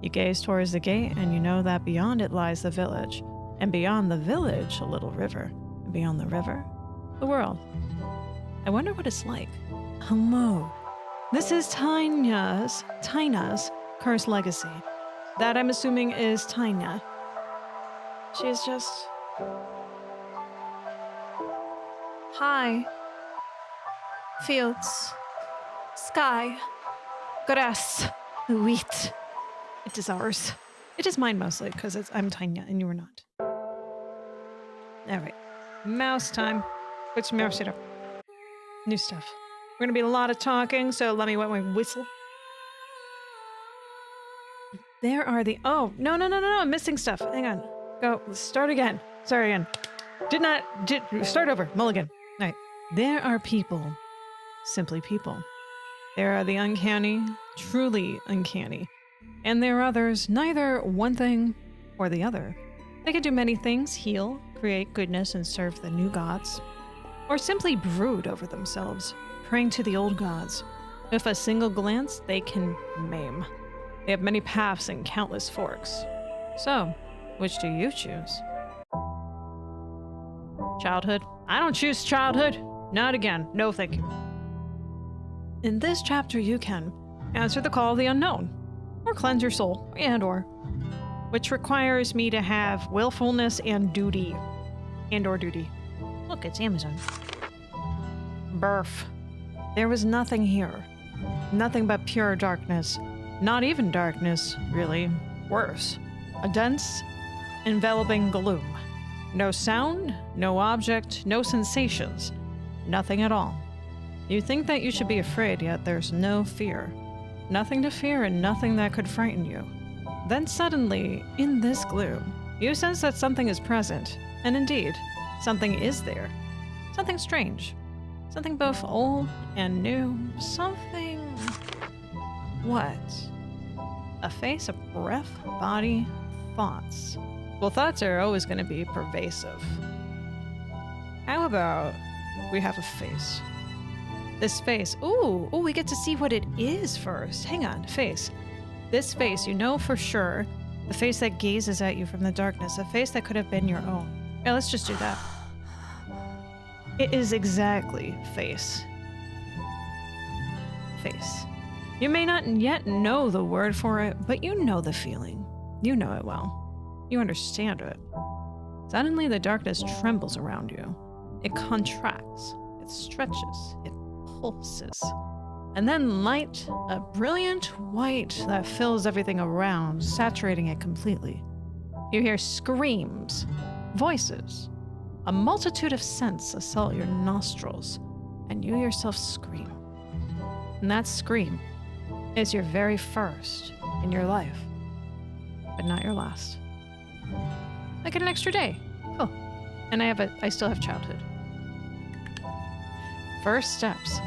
You gaze towards the gate, and you know that beyond it lies the village, and beyond the village, a little river, and beyond the river, the world. I wonder what it's like. Hello. This is Taina's cursed legacy. That, I'm assuming, is Taina. She is just... Hi. Fields. Sky. Grass. Wheat. It is ours. It is mine mostly, because I'm Taina and you are not. Alright. Mouse time. Put some mouse it up. New stuff. We're gonna be a lot of talking, so let me wet my whistle. There are the... Oh, no, I'm missing stuff. Hang on. Go. Start again. Start over. Mulligan. All right. There are people. Simply people. There are the uncanny, truly uncanny. And there are others, neither one thing or the other. They can do many things, heal, create goodness, and serve the new gods. Or simply brood over themselves, praying to the old gods. With a single glance, they can maim. They have many paths and countless forks. So, which do you choose? Childhood? I don't choose childhood. Not again. No, thank you. In this chapter, you can answer the call of the unknown, or cleanse your soul, and/or, which requires me to have willfulness and duty, and/or duty. Look, it's Amazon. Birth. There was nothing here. Nothing but pure darkness. Not even darkness, really. Worse. A dense, enveloping gloom. No sound, no object, no sensations. Nothing at all. You think that you should be afraid, yet there's no fear. Nothing to fear and nothing that could frighten you. Then suddenly, in this gloom, you sense that something is present. And indeed, something is there. Something strange. Something both old and new. Something... What? A face, a breath, body, thoughts. Well, thoughts are always going to be pervasive. How about we have a face? This face. Ooh, we get to see what it is first. Hang on, face. This face, you know for sure. The face that gazes at you from the darkness. A face that could have been your own. Yeah, let's just do that. It is exactly face. Face. You may not yet know the word for it, but you know the feeling. You know it well. You understand it. Suddenly the darkness trembles around you. It contracts. It stretches. It pulses. And then light, a brilliant white that fills everything around, saturating it completely. You hear screams, voices, a multitude of scents assault your nostrils, and you yourself scream. And that scream is your very first in your life, but not your last. I get an extra day. Cool. And I still have childhood. First steps.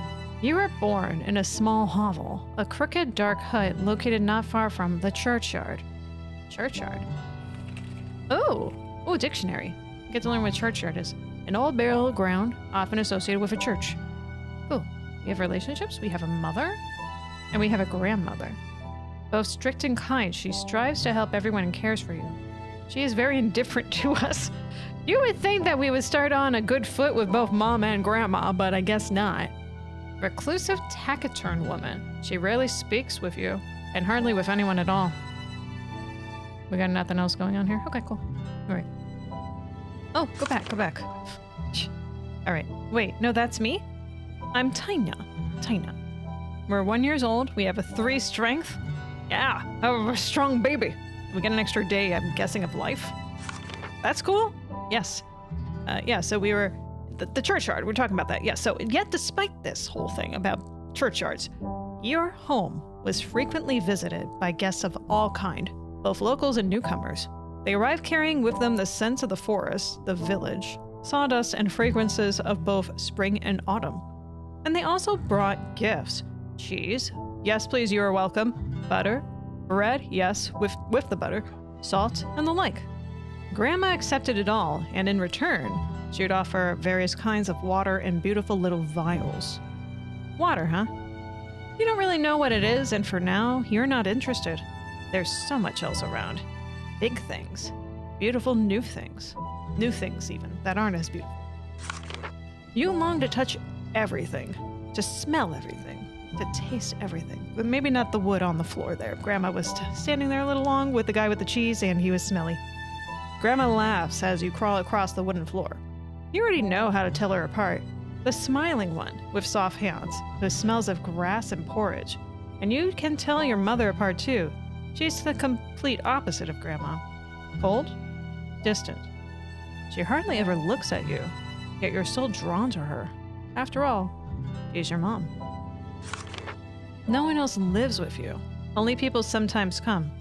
You were born in a small hovel, a crooked, dark hut located not far from the churchyard. Churchyard? Oh, dictionary. Get to learn what churchyard is. An old burial ground, often associated with a church. Cool. We have relationships. We have a mother, and we have a grandmother. Both strict and kind, she strives to help everyone and cares for you. She is very indifferent to us. You would think that we would start on a good foot with both mom and grandma, but I guess not. Reclusive, taciturn woman. She rarely speaks with you, and hardly with anyone at all. We got nothing else going on here? Okay, cool. All right. Oh, go back. All right. Wait, no, that's me? I'm Taina. We're 1 year old. We have a 3 strength. Yeah, I have a strong baby. We get an extra day, I'm guessing, of life. That's cool. Yes. So we were... The churchyard, we're talking about that. Yeah, so yet despite this whole thing about churchyards, your home was frequently visited by guests of all kind, both locals and newcomers. They arrived carrying with them the scents of the forest, the village, sawdust, and fragrances of both spring and autumn. And they also brought gifts. Cheese, yes please, you are welcome. Butter, bread, yes, with the butter, salt, and the like. Grandma accepted it all, and in return, she would offer various kinds of water in beautiful little vials. Water, huh? You don't really know what it is, and for now, you're not interested. there's so much else around. Big things. Beautiful new things. New things, even, that aren't as beautiful. You long to touch everything, to smell everything, to taste everything. But maybe not the wood on the floor there. Grandma was standing there a little long with the guy with the cheese, and he was smelly. Grandma laughs as you crawl across the wooden floor. You already know how to tell her apart. The smiling one, with soft hands, who smells of grass and porridge. And you can tell your mother apart too. She's the complete opposite of Grandma. Cold, distant. She hardly ever looks at you, yet you're still drawn to her. After all, she's your mom. No one else lives with you. Only people sometimes come.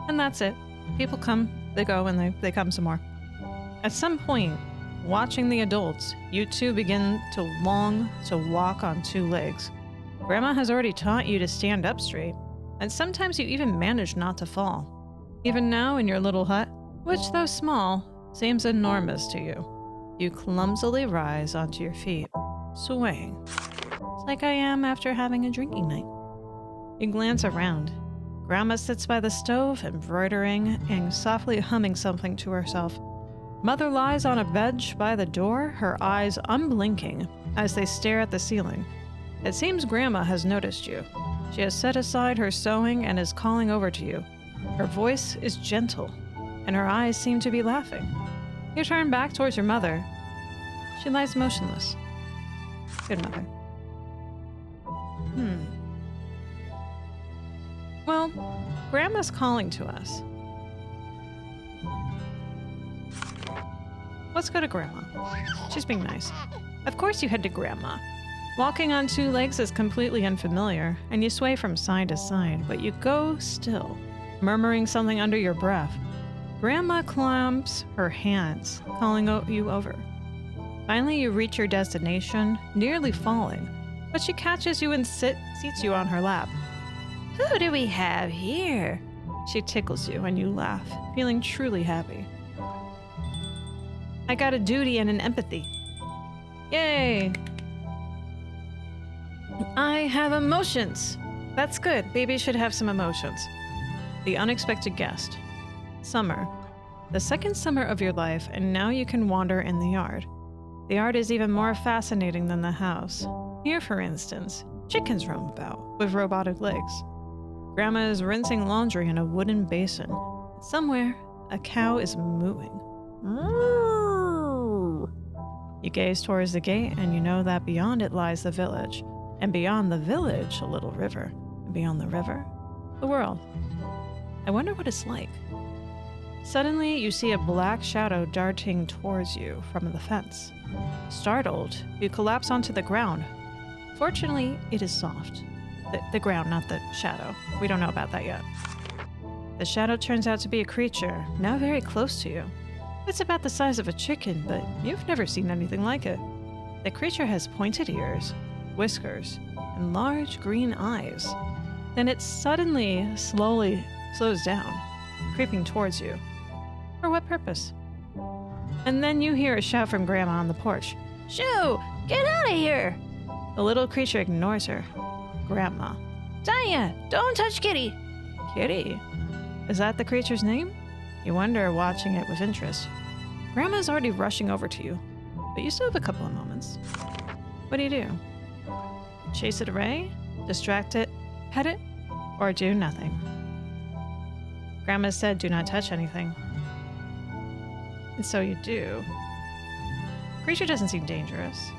And that's it. People come, they go, and they come some more. At some point, watching the adults, you two begin to long to walk on two legs. Grandma has already taught you to stand up straight, and sometimes you even manage not to fall. Even now in your little hut, which though small, seems enormous to you, you clumsily rise onto your feet, swaying. It's like I am after having a drinking night. You glance around. Grandma sits by the stove, embroidering and softly humming something to herself. Mother lies on a bench by the door, her eyes unblinking as they stare at the ceiling. It seems Grandma has noticed you. She has set aside her sewing and is calling over to you. Her voice is gentle, and her eyes seem to be laughing. You turn back towards your mother. She lies motionless. Good mother. Well, Grandma's calling to us. Let's go to Grandma. She's being nice. Of course you head to Grandma. Walking on two legs is completely unfamiliar, and you sway from side to side, but you go still, murmuring something under your breath. Grandma clamps her hands, calling you over. Finally, you reach your destination, nearly falling, but she catches you and seats you on her lap. Who do we have here? She tickles you, and you laugh, feeling truly happy. I got a duty and an empathy. Yay! I have emotions. That's good. Babies should have some emotions. The unexpected guest. Summer. The second summer of your life, and now you can wander in the yard. The yard is even more fascinating than the house. Here, for instance, chickens roam about with robotic legs. Grandma is rinsing laundry in a wooden basin. Somewhere, a cow is mooing. You gaze towards the gate, and you know that beyond it lies the village. And beyond the village, a little river. And beyond the river, the world. I wonder what it's like. Suddenly, you see a black shadow darting towards you from the fence. Startled, you collapse onto the ground. Fortunately, it is soft. The ground, not the shadow. We don't know about that yet. The shadow turns out to be a creature, now very close to you. It's about the size of a chicken, but you've never seen anything like it. The creature has pointed ears, whiskers, and large green eyes. Then it suddenly, slowly slows down, creeping towards you. For what purpose? And then you hear a shout from Grandma on the porch. Shoo! Get out of here! The little creature ignores her. Grandma. Taina! Don't touch Kitty! Kitty? Is that the creature's name? You wonder, watching it with interest. Grandma's already rushing over to you, but you still have a couple of moments. What do? Chase it away? Distract it? Pet it? Or do nothing? Grandma said do not touch anything. And so you do. Creature doesn't seem dangerous.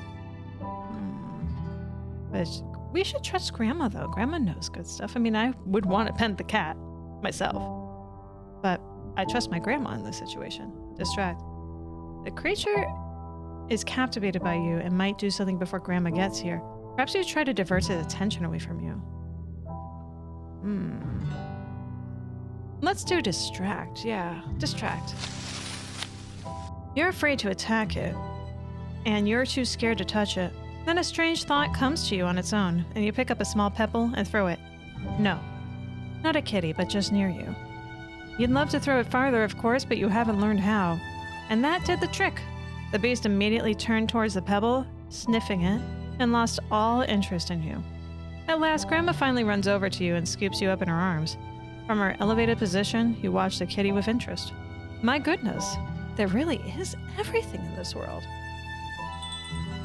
But we should trust Grandma, though. Grandma knows good stuff. I mean, I would want to pet the cat myself. But I trust my grandma in this situation. Distract. The creature is captivated by you and might do something before Grandma gets here. Perhaps you try to divert its attention away from you. Let's do distract. Yeah, distract. You're afraid to attack it, and you're too scared to touch it. Then a strange thought comes to you on its own, and you pick up a small pebble and throw it. No, not at Kitty, but just near you. You'd love to throw it farther, of course, but you haven't learned how. And that did the trick. The beast immediately turned towards the pebble, sniffing it, and lost all interest in you. At last, Grandma finally runs over to you and scoops you up in her arms. From her elevated position, you watch the kitty with interest. My goodness, there really is everything in this world.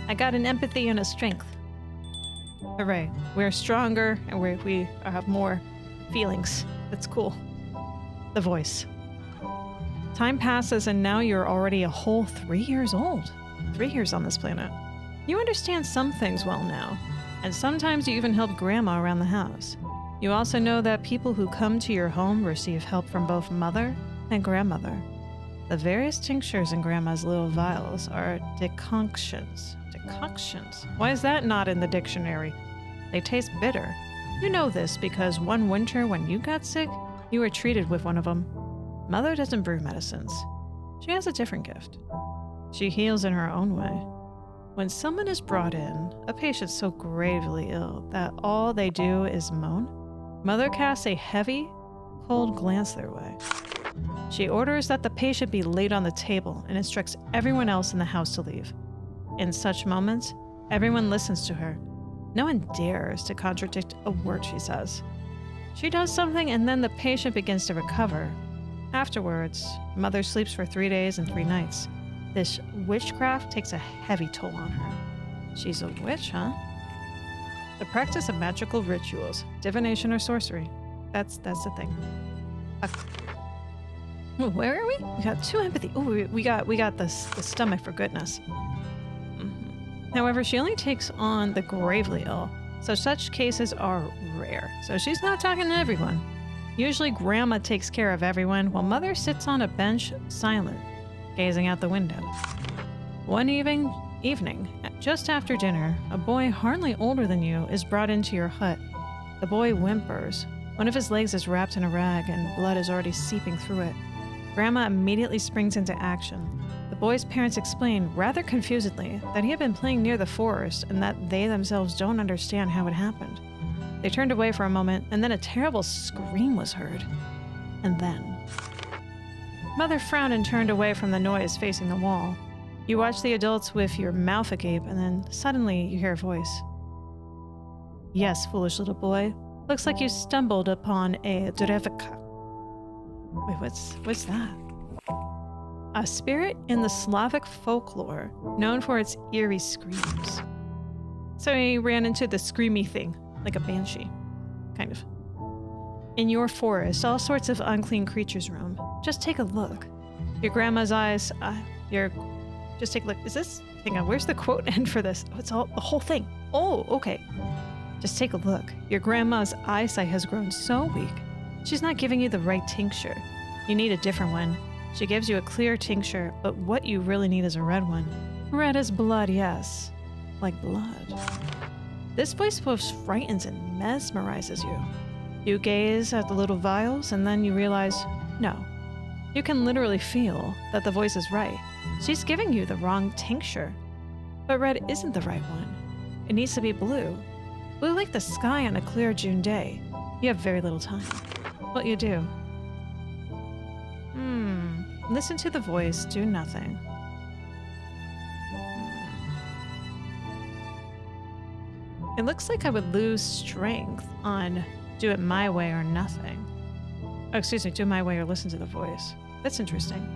I got an empathy and a strength. Hooray, we're stronger and we have more feelings. That's cool. The voice. Time passes and now you're already a whole 3 years old. 3 years on this planet. You understand some things well now, and sometimes you even help Grandma around the house. You also know that people who come to your home receive help from both mother and grandmother. The various tinctures in Grandma's little vials are decoctions. Decoctions? Why is that not in the dictionary? They taste bitter. You know this because one winter when you got sick, you were treated with one of them. Mother doesn't brew medicines. She has a different gift. She heals in her own way. When someone is brought in, a patient so gravely ill that all they do is moan, Mother casts a heavy, cold glance their way. She orders that the patient be laid on the table and instructs everyone else in the house to leave. In such moments, everyone listens to her. No one dares to contradict a word she says. She does something and then the patient begins to recover. Afterwards, Mother sleeps for 3 days and 3 nights. This witchcraft takes a heavy toll on her. She's a witch, huh? The practice of magical rituals, divination or sorcery. That's the thing. Where are we? We got 2 empathy. Oh, we got the stomach for goodness. However, she only takes on the gravely ill, so such cases are rare. So she's not talking to everyone. Usually Grandma takes care of everyone while Mother sits on a bench silent, gazing out the window. One evening, just after dinner, a boy hardly older than you is brought into your hut. The boy whimpers. One of his legs is wrapped in a rag and blood is already seeping through it. Grandma immediately springs into action. The boy's parents explain, rather confusedly, that he had been playing near the forest and that they themselves don't understand how it happened. They turned away for a moment, and then a terrible scream was heard. And then... Mother frowned and turned away from the noise facing the wall. You watch the adults with your mouth agape, and then suddenly you hear a voice. Yes, foolish little boy. Looks like you stumbled upon a drevika. Wait, what's that? A spirit in the Slavic folklore, known for its eerie screams. So he ran into the screamy thing, like a banshee. Kind of. In your forest, all sorts of unclean creatures roam. Just take a look. Your grandma's eyes, just take a look. Is this? Hang on, where's the quote end for this? Oh, it's the whole thing. Oh, okay. Just take a look. Your grandma's eyesight has grown so weak. She's not giving you the right tincture. You need a different one. She gives you a clear tincture, but what you really need is a red one. Red as blood, yes. Like blood. This voice both frightens and mesmerizes you. You gaze at the little vials, and then you realize, no. You can literally feel that the voice is right. She's giving you the wrong tincture. But red isn't the right one. It needs to be blue. Blue like the sky on a clear June day. You have very little time. What you do? Listen to the voice, do nothing. It looks like I would lose strength on do it my way or nothing. Oh, excuse me, do it my way or listen to the voice. That's interesting.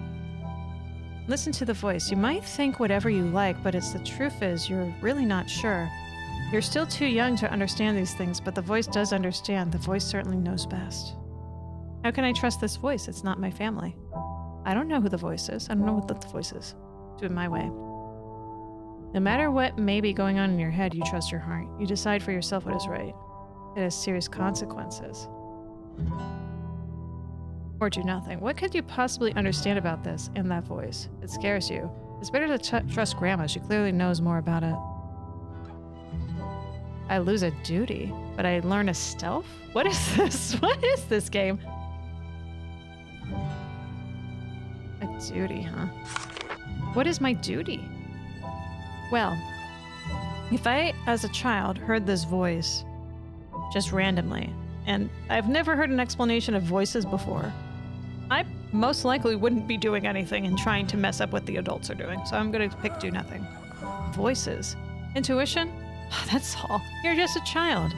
Listen to the voice. You might think whatever you like, but the truth is you're really not sure. You're still too young to understand these things, but the voice does understand. The voice certainly knows best. How can I trust this voice? It's not my family. I don't know who the voice is. I don't know what the voice is. Do it my way. No matter what may be going on in your head, you trust your heart. You decide for yourself what is right. It has serious consequences. Or do nothing. What could you possibly understand about this in that voice? It scares you. It's better to trust Grandma. She clearly knows more about it. I lose a duty, but I learn a stealth? What is this? What is this game? A duty, huh? What is my duty? Well, if I, as a child, heard this voice just randomly, and I've never heard an explanation of voices before, I most likely wouldn't be doing anything and trying to mess up what the adults are doing, so I'm gonna pick do nothing. Voices. Intuition? That's all. You're just a child.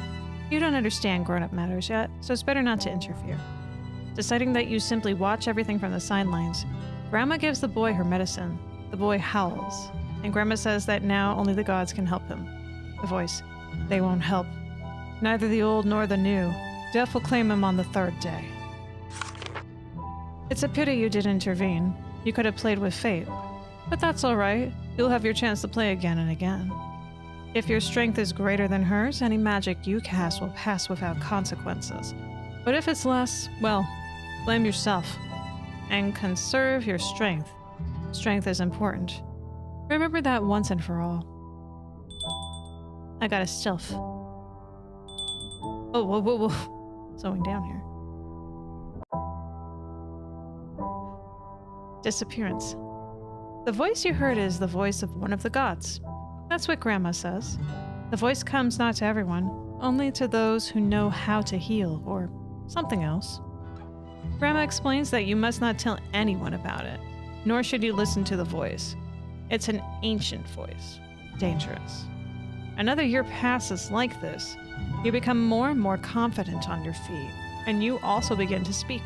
You don't understand grown-up matters yet, so it's better not to interfere. Deciding that you simply watch everything from the sidelines, Grandma gives the boy her medicine. The boy howls, and Grandma says that now only the gods can help him. The voice, they won't help. Neither the old nor the new. Death will claim him on the third day. It's a pity you didn't intervene. You could have played with fate. But that's all right. You'll have your chance to play again and again. If your strength is greater than hers, any magic you cast will pass without consequences. But if it's less, well, blame yourself. And conserve your strength. Strength is important. Remember that once and for all. I got a stealth. Oh, whoa, whoa, whoa. Slowing down here. Disappearance. The voice you heard is the voice of one of the gods. That's what Grandma says. The voice comes not to everyone, only to those who know how to heal, or something else. Grandma explains that you must not tell anyone about it, nor should you listen to the voice. It's an ancient voice. Dangerous. Another year passes like this. You become more and more confident on your feet, and you also begin to speak.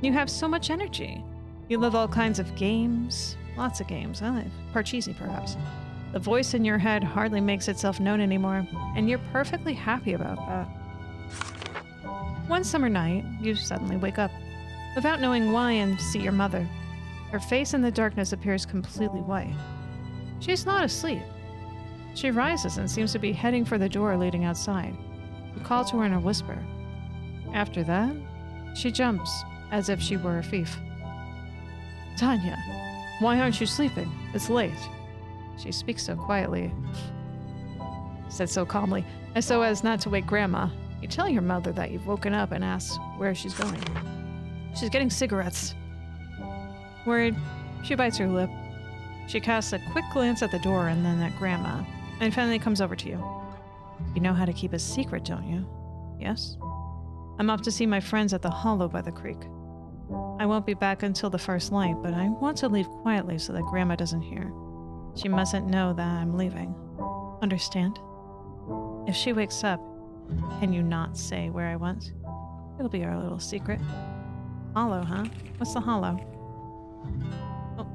You have so much energy. You love all kinds of games, lots of games, Parcheesi perhaps. The voice in your head hardly makes itself known anymore, and you're perfectly happy about that. One summer night, you suddenly wake up, without knowing why, and see your mother. Her face in the darkness appears completely white. She's not asleep. She rises and seems to be heading for the door leading outside. You call to her in a whisper. After that, she jumps, as if she were a thief. Taina, why aren't you sleeping? It's late. She speaks so quietly, said so calmly, as so as not to wake Grandma. You tell your mother that you've woken up and ask where she's going. She's getting cigarettes. Worried, she bites her lip. She casts a quick glance at the door and then at Grandma, and finally comes over to you. You know how to keep a secret, don't you? Yes? I'm off to see my friends at the hollow by the creek. I won't be back until the first light, but I want to leave quietly so that Grandma doesn't hear. She mustn't know that I'm leaving. Understand? If she wakes up, can you not say where I went? It'll be our little secret. Hollow, huh? What's the hollow? Oh.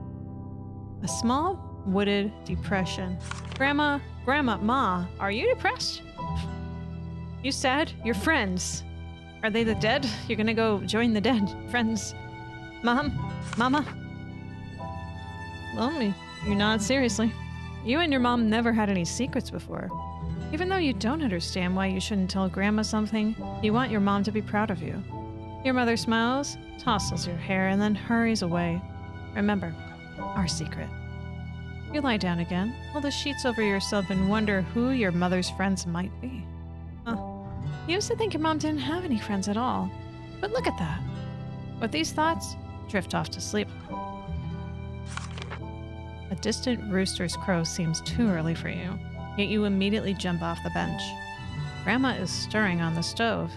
A small, wooded depression. Grandma, Ma, are you depressed? You sad? Your friends. Are they the dead? You're gonna go join the dead. Friends. Mama? Lonely. You're not, seriously. You and your mom never had any secrets before. Even though you don't understand why you shouldn't tell Grandma something, you want your mom to be proud of you. Your mother smiles, tousles your hair, and then hurries away. Remember, our secret. You lie down again, pull the sheets over yourself, and wonder who your mother's friends might be. You used to think your mom didn't have any friends at all. But look at that. With these thoughts, drift off to sleep. A distant rooster's crow seems too early for you, yet you immediately jump off the bench. Grandma is stirring on the stove.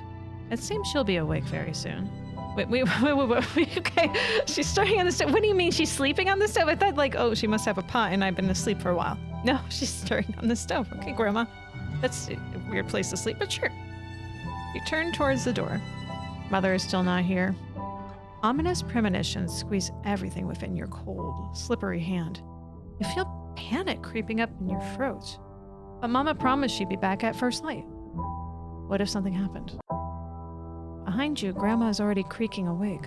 It seems she'll be awake very soon. Wait, okay. She's stirring on the stove. What do you mean she's sleeping on the stove? I thought she must have a pot and I've been asleep for a while. No, she's stirring on the stove. Okay, Grandma. That's a weird place to sleep, but sure. You turn towards the door. Mother is still not here. Ominous premonitions squeeze everything within your cold, slippery hand. You feel panic creeping up in your throat. But Mama promised she'd be back at first light. What if something happened? Behind you, Grandma is already creaking awake.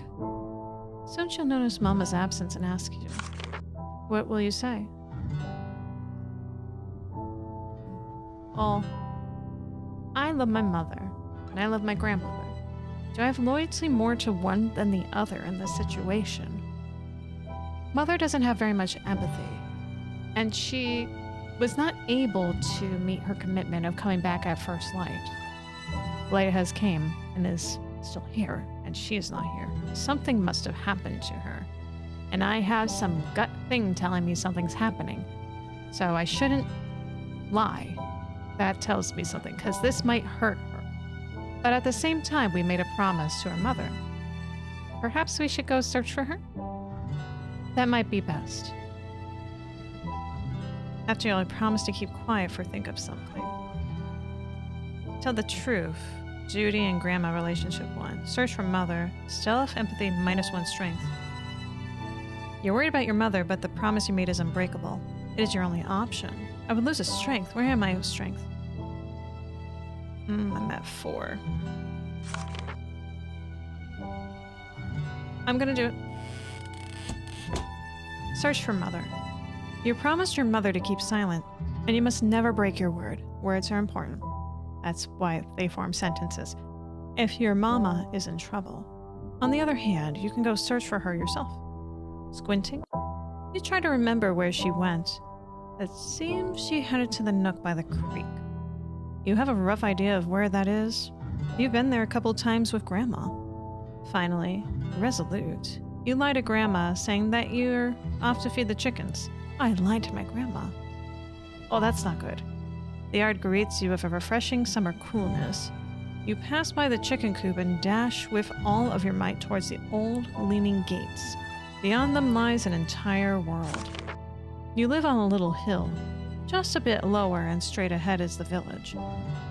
Soon she'll notice Mama's absence and ask you, what will you say? Well, I love my mother, and I love my grandmother. Do I have loyalty more to one than the other in this situation? Mother doesn't have very much empathy, and she was not able to meet her commitment of coming back at first light. Light has came and is still here, and she is not here. Something must have happened to her, and I have some gut thing telling me something's happening. So I shouldn't lie. That tells me something, because this might hurt her. But at the same time, we made a promise to her mother. Perhaps we should go search for her? That might be best. After all, I promised to keep quiet for think of something. Tell the truth. Duty and grandma relationship 1. Search for mother. Stealth, empathy, -1 strength. You're worried about your mother, but the promise you made is unbreakable. It is your only option. I would lose a strength. Where am I with strength? I'm at 4. I'm gonna do it. Search for mother. You promised your mother to keep silent, and you must never break your word. Words are important. That's why they form sentences. If your mama is in trouble. On the other hand, you can go search for her yourself. Squinting, you try to remember where she went. It seems she headed to the nook by the creek. You have a rough idea of where that is. You've been there a couple times with Grandma. Finally, resolute, you lie to Grandma saying that you're off to feed the chickens. I lied to my grandma. Oh, that's not good. The yard greets you with a refreshing summer coolness. You pass by the chicken coop and dash with all of your might towards the old, leaning gates. Beyond them lies an entire world. You live on a little hill. Just a bit lower and straight ahead is the village.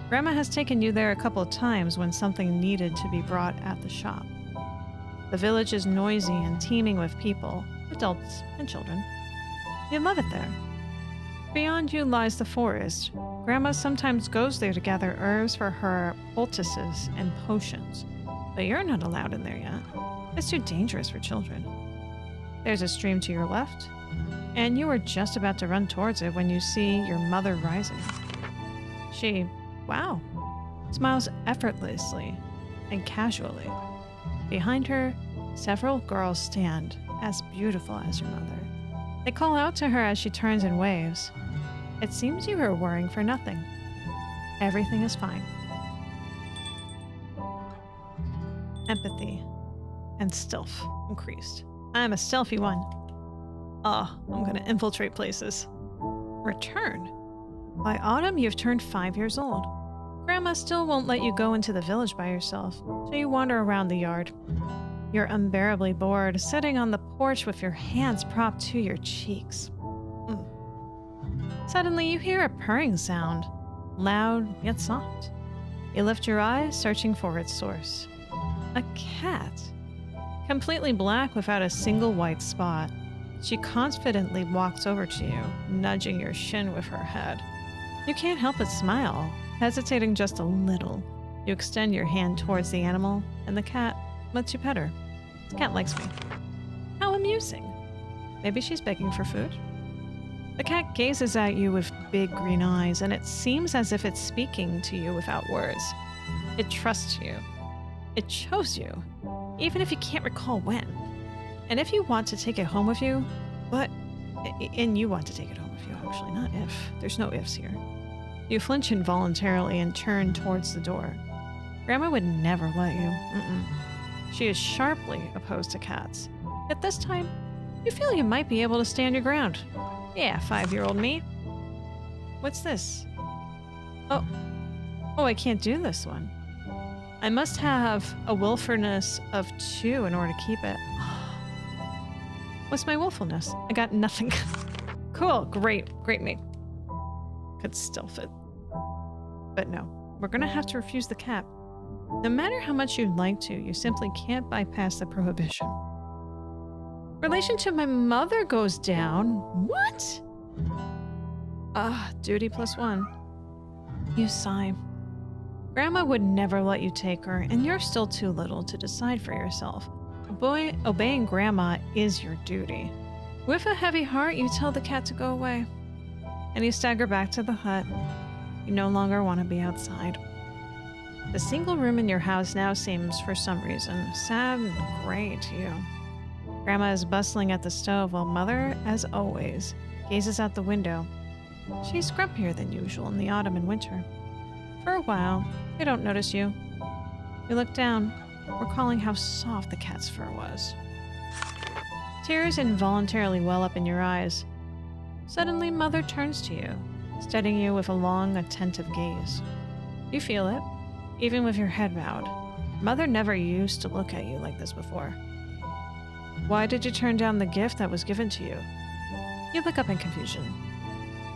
Grandma has taken you there a couple of times when something needed to be brought at the shop. The village is noisy and teeming with people, adults and children. You love it there. Beyond you lies the forest. Grandma sometimes goes there to gather herbs for her poultices and potions, but you're not allowed in there yet. It's too dangerous for children. There's a stream to your left, and you are just about to run towards it when you see your mother rising. She, wow, smiles effortlessly and casually. Behind her, several girls stand, as beautiful as your mother. They call out to her as she turns and waves. It seems you are worrying for nothing. Everything is fine. Empathy and stealth increased. I'm a stealthy one. I'm gonna infiltrate places. Return. By autumn, you've turned 5 years old. Grandma still won't let you go into the village by yourself, so you wander around the yard. You're unbearably bored, sitting on the porch with your hands propped to your cheeks. Suddenly, you hear a purring sound, loud yet soft. You lift your eyes, searching for its source. A cat. Completely black without a single white spot. She confidently walks over to you, nudging your shin with her head. You can't help but smile, hesitating just a little. You extend your hand towards the animal, and the cat lets you pet her. This cat likes me. How amusing. Maybe she's begging for food? The cat gazes at you with big green eyes, and it seems as if it's speaking to you without words. It trusts you. It chose you, even if you can't recall when. And if you want to take it home with you, and you want to take it home with you, actually, not if. There's no ifs here. You flinch involuntarily and turn towards the door. Grandma would never let you. She is sharply opposed to cats. Yet this time, you feel you might be able to stand your ground. Yeah, 5-year-old me. What's this? Oh, I can't do this one. I must have a willfulness of 2 in order to keep it. What's my willfulness? I got nothing. Cool, great me. Could still fit. But no, we're gonna have to refuse the cat. No matter how much you'd like to, you simply can't bypass the prohibition. Relation to my mother goes down. What? Duty +1. You sigh. Grandma would never let you take her, and you're still too little to decide for yourself. Obeying Grandma is your duty. With a heavy heart, you tell the cat to go away, and you stagger back to the hut. You no longer want to be outside. The single room in your house now seems, for some reason, sad and gray to you. Grandma is bustling at the stove while Mother, as always, gazes out the window. She's grumpier than usual in the autumn and winter. For a while, they don't notice you. You look down, recalling how soft the cat's fur was. Tears involuntarily well up in your eyes. Suddenly, Mother turns to you, studying you with a long, attentive gaze. You feel it, even with your head bowed. Mother never used to look at you like this before. Why did you turn down the gift that was given to you? You look up in confusion.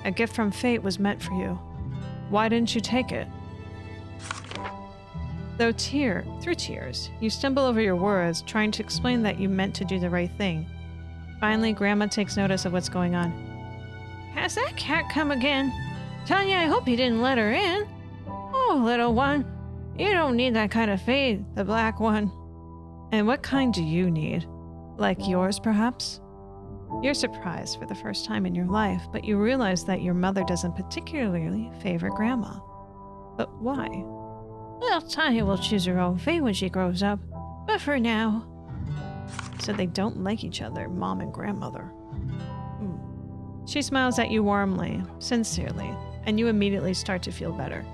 A gift from fate was meant for you. Why didn't you take it? Though through tears, you stumble over your words, trying to explain that you meant to do the right thing. Finally, Grandma takes notice of what's going on. Has that cat come again? Taina, I hope you didn't let her in. Oh, little one, you don't need that kind of fade, the black one. And what kind do you need? Like yours, perhaps? You're surprised for the first time in your life, but you realize that your mother doesn't particularly favor Grandma. But why? Well, Taina will choose her own fate when she grows up, but for now... So they don't like each other, Mom and Grandmother. She smiles at you warmly, sincerely, and you immediately start to feel better.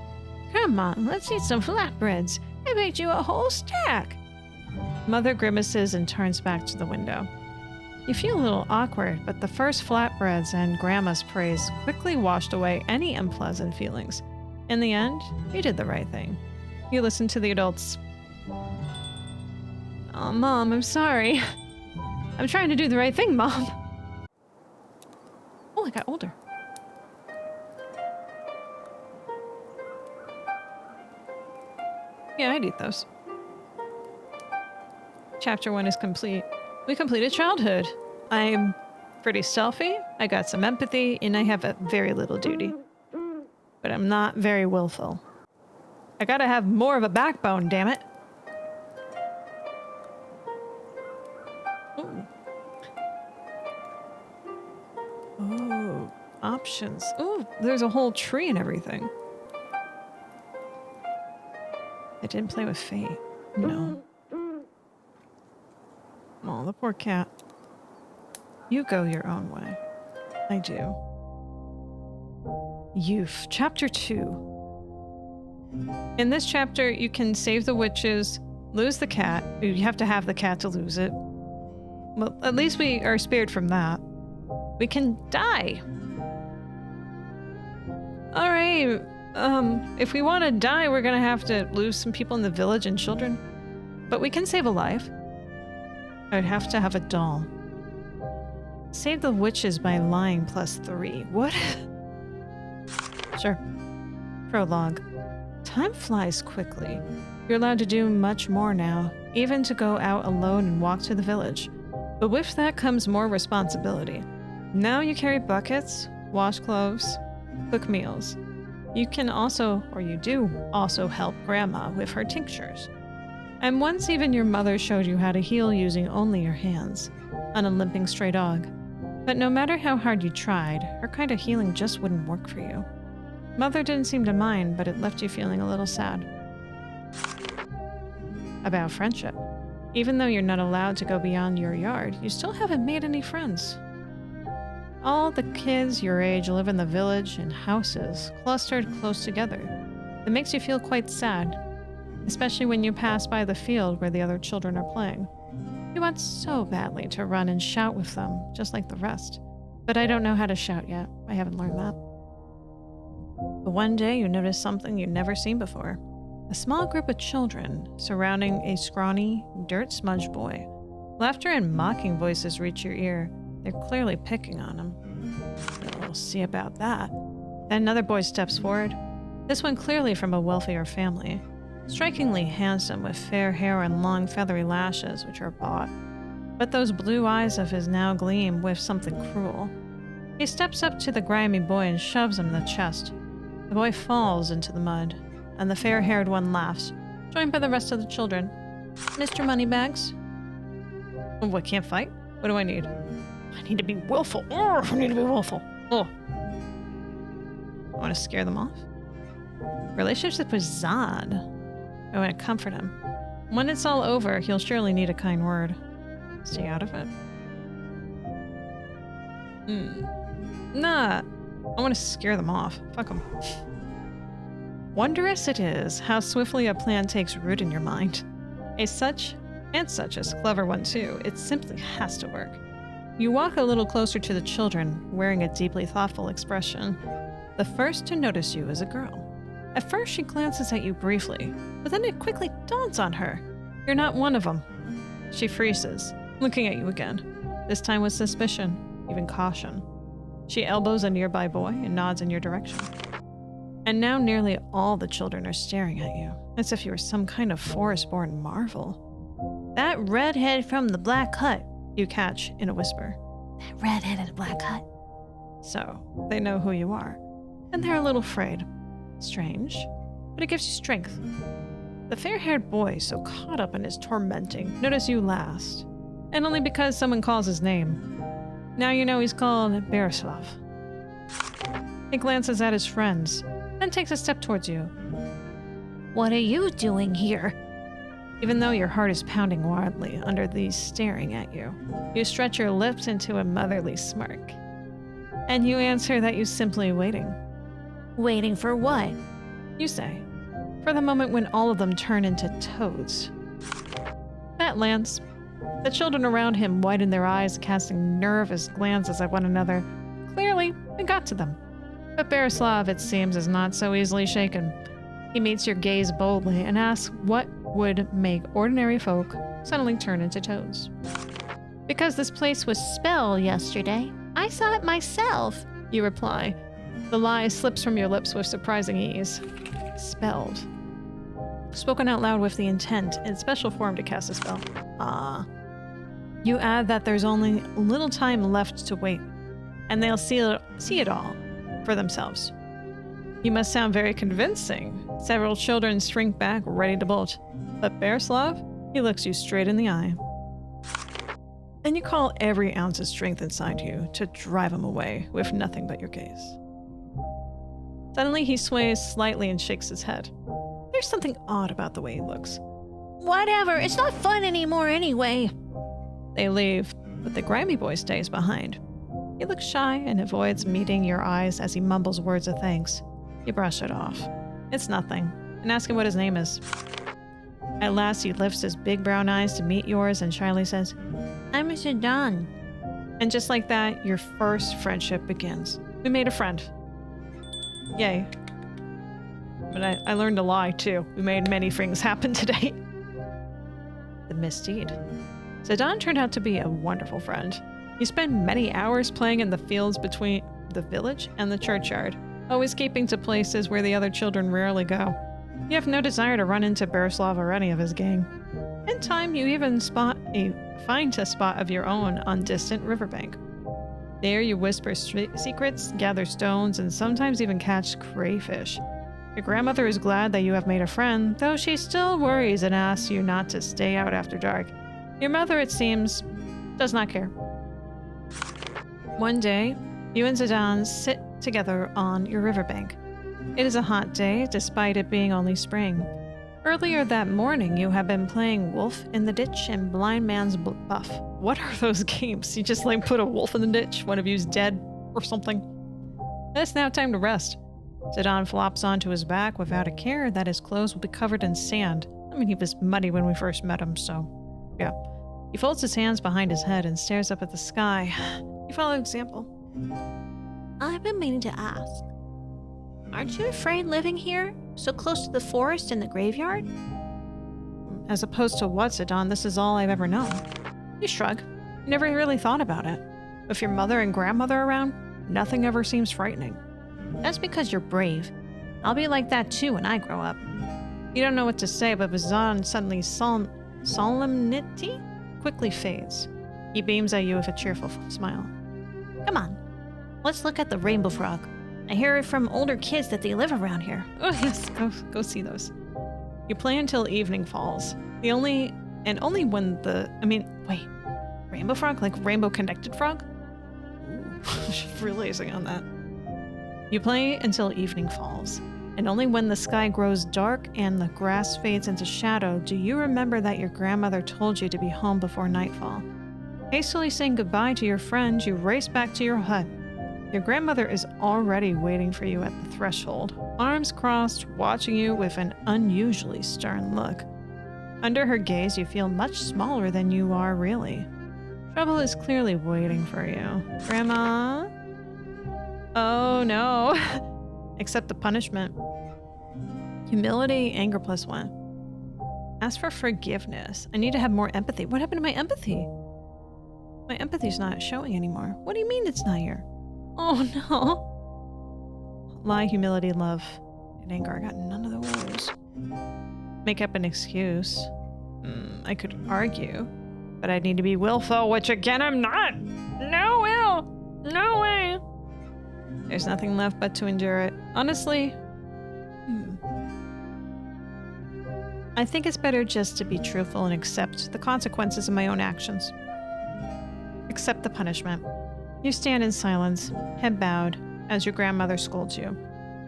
Come on, let's eat some flatbreads. I baked you a whole stack. Mother grimaces and turns back to the window. You feel a little awkward, but the first flatbreads and Grandma's praise quickly washed away any unpleasant feelings. In the end, you did the right thing. You listen to the adults. Oh, Mom, I'm sorry. I'm trying to do the right thing, Mom. Oh, I got older. Yeah, I'd eat those. Chapter 1 is complete. We completed childhood. I'm pretty stealthy, I got some empathy, and I have a very little duty. But I'm not very willful. I gotta have more of a backbone, damn it. Ooh. Oh, options. Ooh, there's a whole tree and everything. I didn't play with fate. No. Oh, the poor cat. You go your own way. I do. Youth. Chapter 2. In this chapter, you can save the witches, lose the cat. You have to have the cat to lose it. Well, at least we are spared from that. We can die. Alright, if we want to die, we're gonna have to lose some people in the village and children. But we can save a life. I would have to have a doll. Save the witches by lying +3. What? Sure. Prologue. Time flies quickly. You're allowed to do much more now, even to go out alone and walk to the village. But with that comes more responsibility. Now you carry buckets, wash clothes, cook meals. You can also, or you do, also help Grandma with her tinctures. And once even your mother showed you how to heal using only your hands, on a limping stray dog. But no matter how hard you tried, her kind of healing just wouldn't work for you. Mother didn't seem to mind, but it left you feeling a little sad. About friendship. Even though you're not allowed to go beyond your yard, you still haven't made any friends. All the kids your age live in the village in houses, clustered close together. It makes you feel quite sad, especially when you pass by the field where the other children are playing. You want so badly to run and shout with them, just like the rest. But I don't know how to shout yet. I haven't learned that. But one day you notice something you'd never seen before. A small group of children surrounding a scrawny, dirt-smudged boy. Laughter and mocking voices reach your ear. They're clearly picking on him. We'll see about that. Then another boy steps forward. This one clearly from a wealthier family. Strikingly handsome with fair hair and long feathery lashes, which are bought. But those blue eyes of his now gleam with something cruel. He steps up to the grimy boy and shoves him in the chest. The boy falls into the mud, and the fair-haired one laughs, joined by the rest of the children. Mr. Moneybags? Oh, what, can't fight? What do I need? I need to be willful. Oh, I need to be willful. Oh. I want to scare them off? Relationship with Zod. I want to comfort him. When it's all over, he'll surely need a kind word. Stay out of it. Nah. I want to scare them off. Fuck them. Wondrous it is how swiftly a plan takes root in your mind. Such a clever one too. It simply has to work. You walk a little closer to the children, wearing a deeply thoughtful expression. The first to notice you is a girl. At first she glances at you briefly, but then it quickly dawns on her. You're not one of them. She freezes, looking at you again. This time with suspicion, even caution. She elbows a nearby boy and nods in your direction. And now nearly all the children are staring at you, as if you were some kind of forest-born marvel. That redhead from the black hut, you catch in a whisper. That redhead in the black hut. So, they know who you are, and they're a little afraid. Strange, but it gives you strength. The fair-haired boy, so caught up in his tormenting, notice you last, and only because someone calls his name. Now you know he's called Berislav. He glances at his friends, then takes a step towards you. What are you doing here? Even though your heart is pounding wildly under these staring at you, you stretch your lips into a motherly smirk. And you answer that you're simply waiting. Waiting for what? You say, for the moment when all of them turn into toads. That lands. The children around him widen their eyes, casting nervous glances at one another. Clearly, it got to them. But Berislav, it seems, is not so easily shaken. He meets your gaze boldly and asks what would make ordinary folk suddenly turn into toads. Because this place was spelled yesterday. I saw it myself, you reply. The lie slips from your lips with surprising ease. Spelled. Spoken out loud with the intent in special form to cast a spell. Ah. You add that there's only little time left to wait, and they'll see it all for themselves. You must sound very convincing. Several children shrink back, ready to bolt. But Berislav, he looks you straight in the eye. And you call every ounce of strength inside you to drive him away with nothing but your gaze. Suddenly he sways slightly and shakes his head. There's something odd about the way he looks. Whatever, it's not fun anymore anyway. They leave, but the grimy boy stays behind. He looks shy and avoids meeting your eyes as he mumbles words of thanks. You brush it off. It's nothing, and ask him what his name is. At last he lifts his big brown eyes to meet yours and shyly says, I'm Mr. Don. And just like that, your first friendship begins. We made a friend. Yay. But I learned to lie too. We made many things happen today. The misdeed. Zidane turned out to be a wonderful friend. He spent many hours playing in the fields between the village and the churchyard, always keeping to places where the other children rarely go. You have no desire to run into Berislav or any of his gang. In time, you even find a spot of your own on distant riverbank. There you whisper secrets, gather stones, and sometimes even catch crayfish. Your grandmother is glad that you have made a friend, though she still worries and asks you not to stay out after dark. Your mother, it seems, does not care. One day, you and Zidane sit together on your riverbank. It is a hot day, despite it being only spring. Earlier that morning, you have been playing Wolf in the Ditch and Blind Man's Buff. What are those games? You just put a wolf in the ditch, one of you's dead, or something. It's now time to rest. Zidane flops onto his back without a care that his clothes will be covered in sand. I mean, he was muddy when we first met him, so yeah. He folds his hands behind his head and stares up at the sky. You follow example. I've been meaning to ask. Aren't you afraid living here, so close to the forest and the graveyard? As opposed to what, Zidane? This is all I've ever known. You shrug. You never really thought about it. With your mother and grandmother around, nothing ever seems frightening. That's because you're brave. I'll be like that too when I grow up. You don't know what to say, but Zidane suddenly solemnity quickly fades. He beams at you with a cheerful smile. Come on, let's look at the rainbow frog. I hear it from older kids that they live around here. Oh yes, go see those. You play until evening falls. Only when rainbow frog? Like rainbow connected frog? Ooh, she's realizing on that. You play until evening falls, and only when the sky grows dark and the grass fades into shadow do you remember that your grandmother told you to be home before nightfall. Hastily saying goodbye to your friend, you race back to your hut. Your grandmother is already waiting for you at the threshold, arms crossed, watching you with an unusually stern look. Under her gaze, you feel much smaller than you are really. Trouble is clearly waiting for you. Grandma? Oh no. Accept the punishment. Humility, anger +1. Ask for forgiveness. I need to have more empathy. What happened to my empathy? My empathy's not showing anymore. What do you mean it's not here? Oh no. Lie, humility, love. in anger. I got none of those. Make up an excuse. I could argue, but I'd need to be willful, which again I'm not. No will. No way. There's nothing left but to endure it. Honestly, I think it's better just to be truthful and accept the consequences of my own actions. Accept the punishment. You stand in silence, head bowed, as your grandmother scolds you.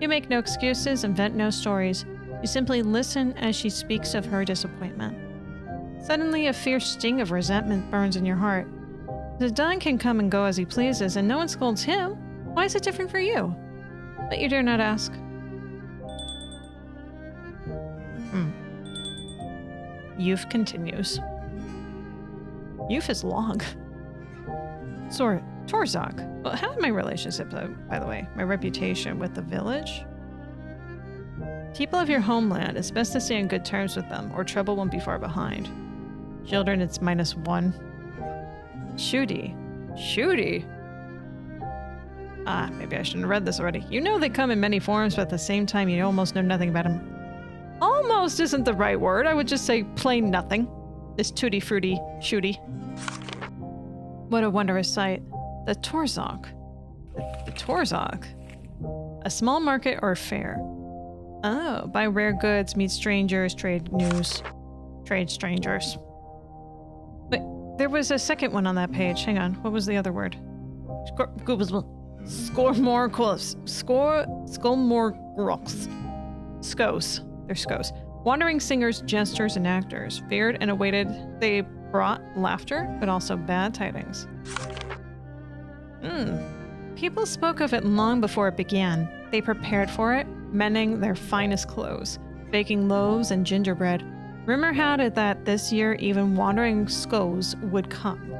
You make no excuses, invent no stories. You simply listen as she speaks of her disappointment. Suddenly, a fierce sting of resentment burns in your heart. The Don can come and go as he pleases, and no one scolds him. Why is it different for you? But you dare not ask. Youth continues. Youth is long. Torzok. Well, how is my relationship, by the way? My reputation with the village? People of your homeland, it's best to stay on good terms with them, or trouble won't be far behind. Children, it's -1. Shooty. Shooty? Maybe I shouldn't have read this already. You know they come in many forms, but at the same time, you almost know nothing about them. Almost isn't the right word. I would just say plain nothing. This tutti frutti shooty. What a wondrous sight. The Torzok. The Torzok. A small market or fair. Oh, buy rare goods, meet strangers, trade news. Trade strangers. Wait, there was a second one on that page. Hang on. What was the other word? Score more quills. Skull more rocks. Skos. They're skos. Wandering singers, jesters, and actors. Feared and awaited, they brought laughter, but also bad tidings. People spoke of it long before it began. They prepared for it, mending their finest clothes, baking loaves and gingerbread. Rumor had it that this year even wandering skos would come.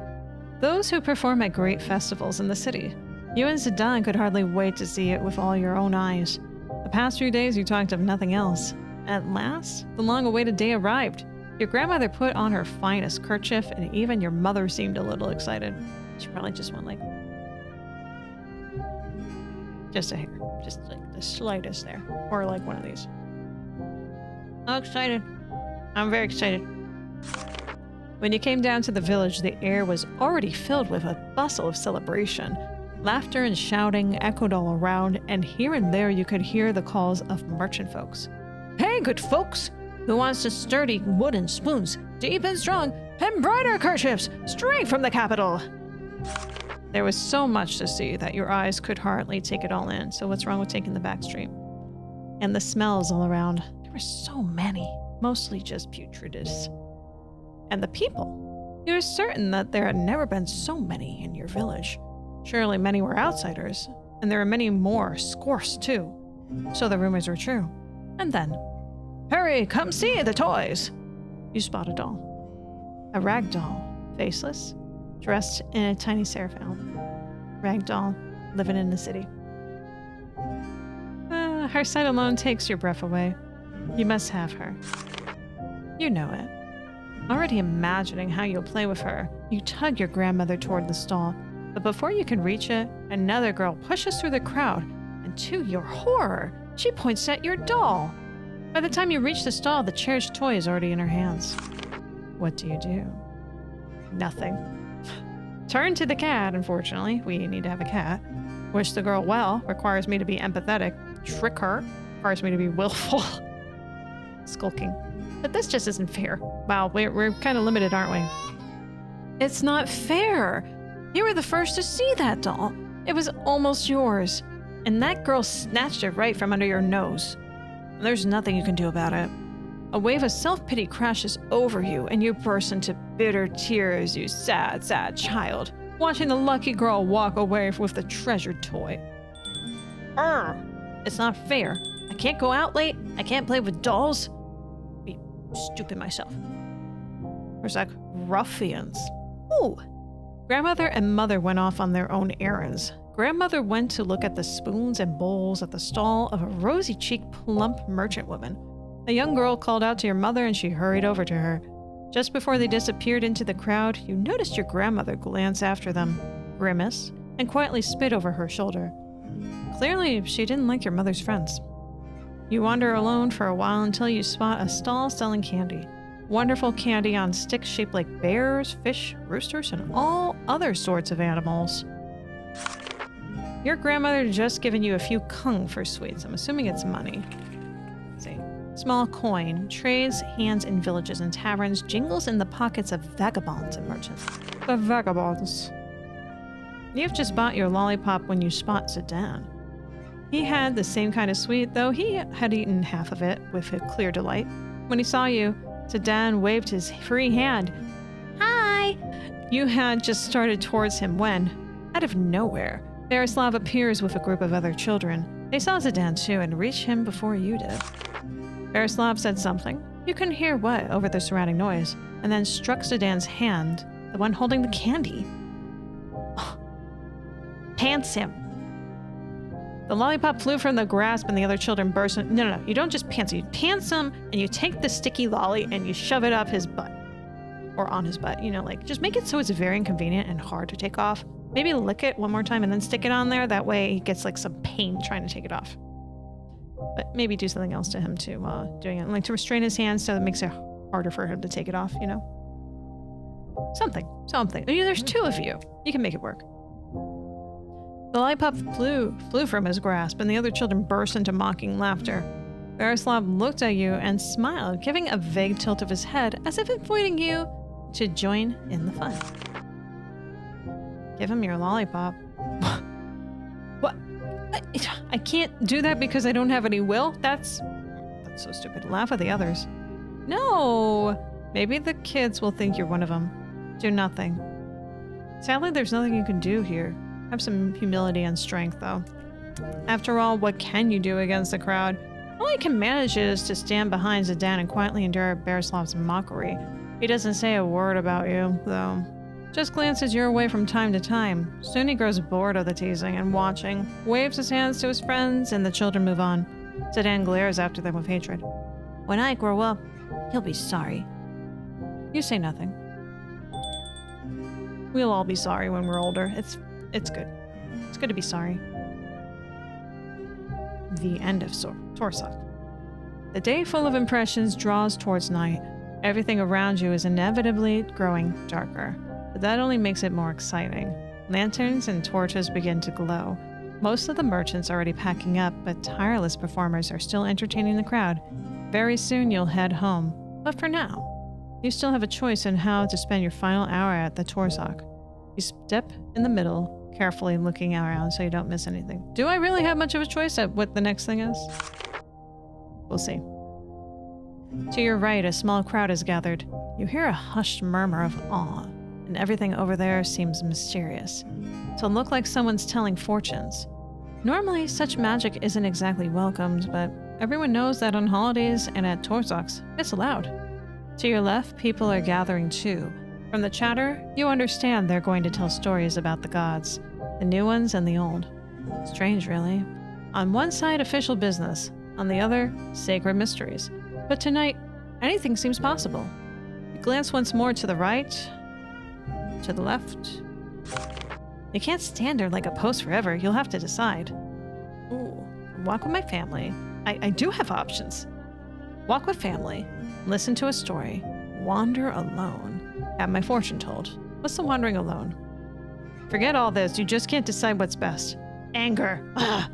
Those who perform at great festivals in the city. You and Zidane could hardly wait to see it with all your own eyes. The past few days you talked of nothing else. At last, the long-awaited day arrived. Your grandmother put on her finest kerchief, and even your mother seemed a little excited. She probably just went like... just a hair. Just like the slightest there. Or like one of these. I'm excited. I'm very excited. When you came down to the village, the air was already filled with a bustle of celebration. Laughter and shouting echoed all around, and here and there you could hear the calls of merchant folks. Hey, good folks! Who wants the sturdy wooden spoons, deep and strong, and brighter kerchiefs, straight from the capital? There was so much to see that your eyes could hardly take it all in, so what's wrong with taking the back street? And the smells all around. There were so many, mostly just putridus. And the people. You were certain that there had never been so many in your village. Surely many were outsiders, and there were many more, scores too. So the rumors were true. And then, hurry, come see the toys! You spot a doll. A rag doll, faceless, dressed in a tiny seraphim. Rag doll, living in the city. Her sight alone takes your breath away. You must have her. You know it. Already imagining how you'll play with her, you tug your grandmother toward the stall. But before you can reach it, another girl pushes through the crowd, and to your horror, she points at your doll. By the time you reach the stall, the cherished toy is already in her hands. What do you do? Nothing. Turn to the cat, unfortunately. We need to have a cat. Wish the girl well, requires me to be empathetic. Trick her, requires me to be willful. Skulking. But this just isn't fair. Wow, we're kind of limited, aren't we? It's not fair. You were the first to see that doll. It was almost yours. And that girl snatched it right from under your nose. There's nothing you can do about it. A wave of self-pity crashes over you, and you burst into bitter tears, you sad, sad child, watching the lucky girl walk away with the treasured toy. It's not fair. I can't go out late. I can't play with dolls. Be stupid myself. There's like ruffians. Ooh. Grandmother and mother went off on their own errands. Grandmother went to look at the spoons and bowls at the stall of a rosy-cheeked, plump merchant woman. A young girl called out to your mother and she hurried over to her. Just before they disappeared into the crowd, you noticed your grandmother glance after them, grimace, and quietly spit over her shoulder. Clearly, she didn't like your mother's friends. You wander alone for a while until you spot a stall selling candy. Wonderful candy on sticks shaped like bears, fish, roosters, and all other sorts of animals. Your grandmother just given you a few kung for sweets. I'm assuming it's money. Let's see. Small coin trades hands in villages and taverns, jingles in the pockets of vagabonds and merchants. The vagabonds. You've just bought your lollipop when you spot Zidane. He had the same kind of sweet, though he had eaten half of it with a clear delight. When he saw you, Zidane waved his free hand. Hi! You had just started towards him when, out of nowhere, Berislav appears with a group of other children. They saw Zidane too and reached him before you did. Berislav said something. You couldn't hear what over the surrounding noise, and then struck Zidane's hand, the one holding the candy. Pants him. The lollipop flew from the grasp and the other children burst in. No, you don't just pants him. You pants him and you take the sticky lolly and you shove it up his butt. Or on his butt, like just make it so it's very inconvenient and hard to take off. Maybe lick it one more time and then stick it on there. That way he gets like some pain trying to take it off. But maybe do something else to him too while doing it. Like to restrain his hands so it makes it harder for him to take it off, Something. There's two of you. You can make it work. The lollipop flew from his grasp, and the other children burst into mocking laughter. Berislav looked at you and smiled, giving a vague tilt of his head as if inviting you to join in the fun. Give him your lollipop. What? I can't do that because I don't have any will? That's so stupid. Laugh at the others. No! Maybe the kids will think you're one of them. Do nothing. Sadly, there's nothing you can do here. Have some humility and strength, though. After all, what can you do against the crowd? All you can manage is to stand behind Zidane and quietly endure Berislav's mockery. He doesn't say a word about you, though. Just glances your way from time to time. Soon he grows bored of the teasing and watching, waves his hands to his friends, and the children move on. Zidane glares after them with hatred. When I grow up, he'll be sorry. You say nothing. We'll all be sorry when we're older. It's good. It's good to be sorry. The end of Torsak. The day full of impressions draws towards night. Everything around you is inevitably growing darker, but that only makes it more exciting. Lanterns and torches begin to glow. Most of the merchants are already packing up, but tireless performers are still entertaining the crowd. Very soon you'll head home, but for now, you still have a choice in how to spend your final hour at the Torsak. You step in the middle, carefully looking around so you don't miss anything. Do I really have much of a choice at what the next thing is? We'll see. To your right, a small crowd is gathered. You hear a hushed murmur of awe, and everything over there seems mysterious. To look like someone's telling fortunes. Normally, such magic isn't exactly welcomed, but everyone knows that on holidays and at Torzaks, it's allowed. To your left, people are gathering too. From the chatter, you understand they're going to tell stories about the gods, the new ones and the old. Strange, really. On one side, official business. On the other, sacred mysteries. But tonight, anything seems possible. You glance once more to the right, to the left. You can't stand there like a post forever. You'll have to decide. Ooh, walk with my family. I do have options. Walk with family. Listen to a story. Wander alone. Have my fortune told. What's the wandering alone? Forget all this. You just can't decide what's best. Anger. Ugh.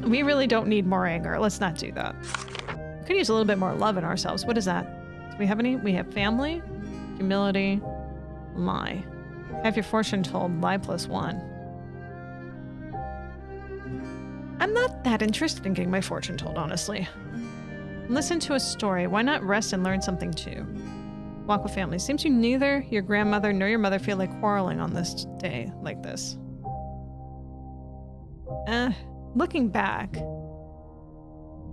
We really don't need more anger. Let's not do that. We could use a little bit more love in ourselves. What is that? Do we have any? We have family, humility, lie. Have your fortune told. Lie +1. I'm not that interested in getting my fortune told, honestly. Listen to a story. Why not rest and learn something too? Walk with family. Seems you neither your grandmother nor your mother feel like quarreling on this day like this. Looking back,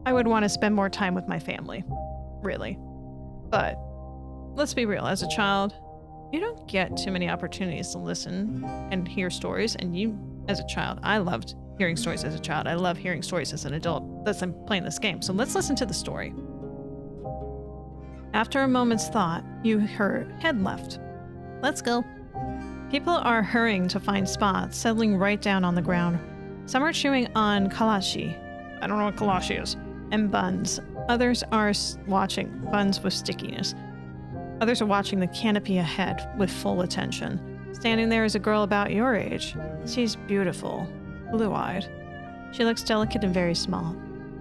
I would want to spend more time with my family. Really. But let's be real, as a child, you don't get too many opportunities to listen and hear stories. And you, as a child, I loved hearing stories as a child. I love hearing stories as an adult. That's I'm playing this game. So let's listen to the story. After a moment's thought, you heard head left. Let's go. People are hurrying to find spots, settling right down on the ground. Some are chewing on kalashi. I don't know what kalashi is. and buns. Others are watching buns with stickiness. Others are watching the canopy ahead with full attention. Standing there is a girl about your age. She's beautiful, blue-eyed. She looks delicate and very small,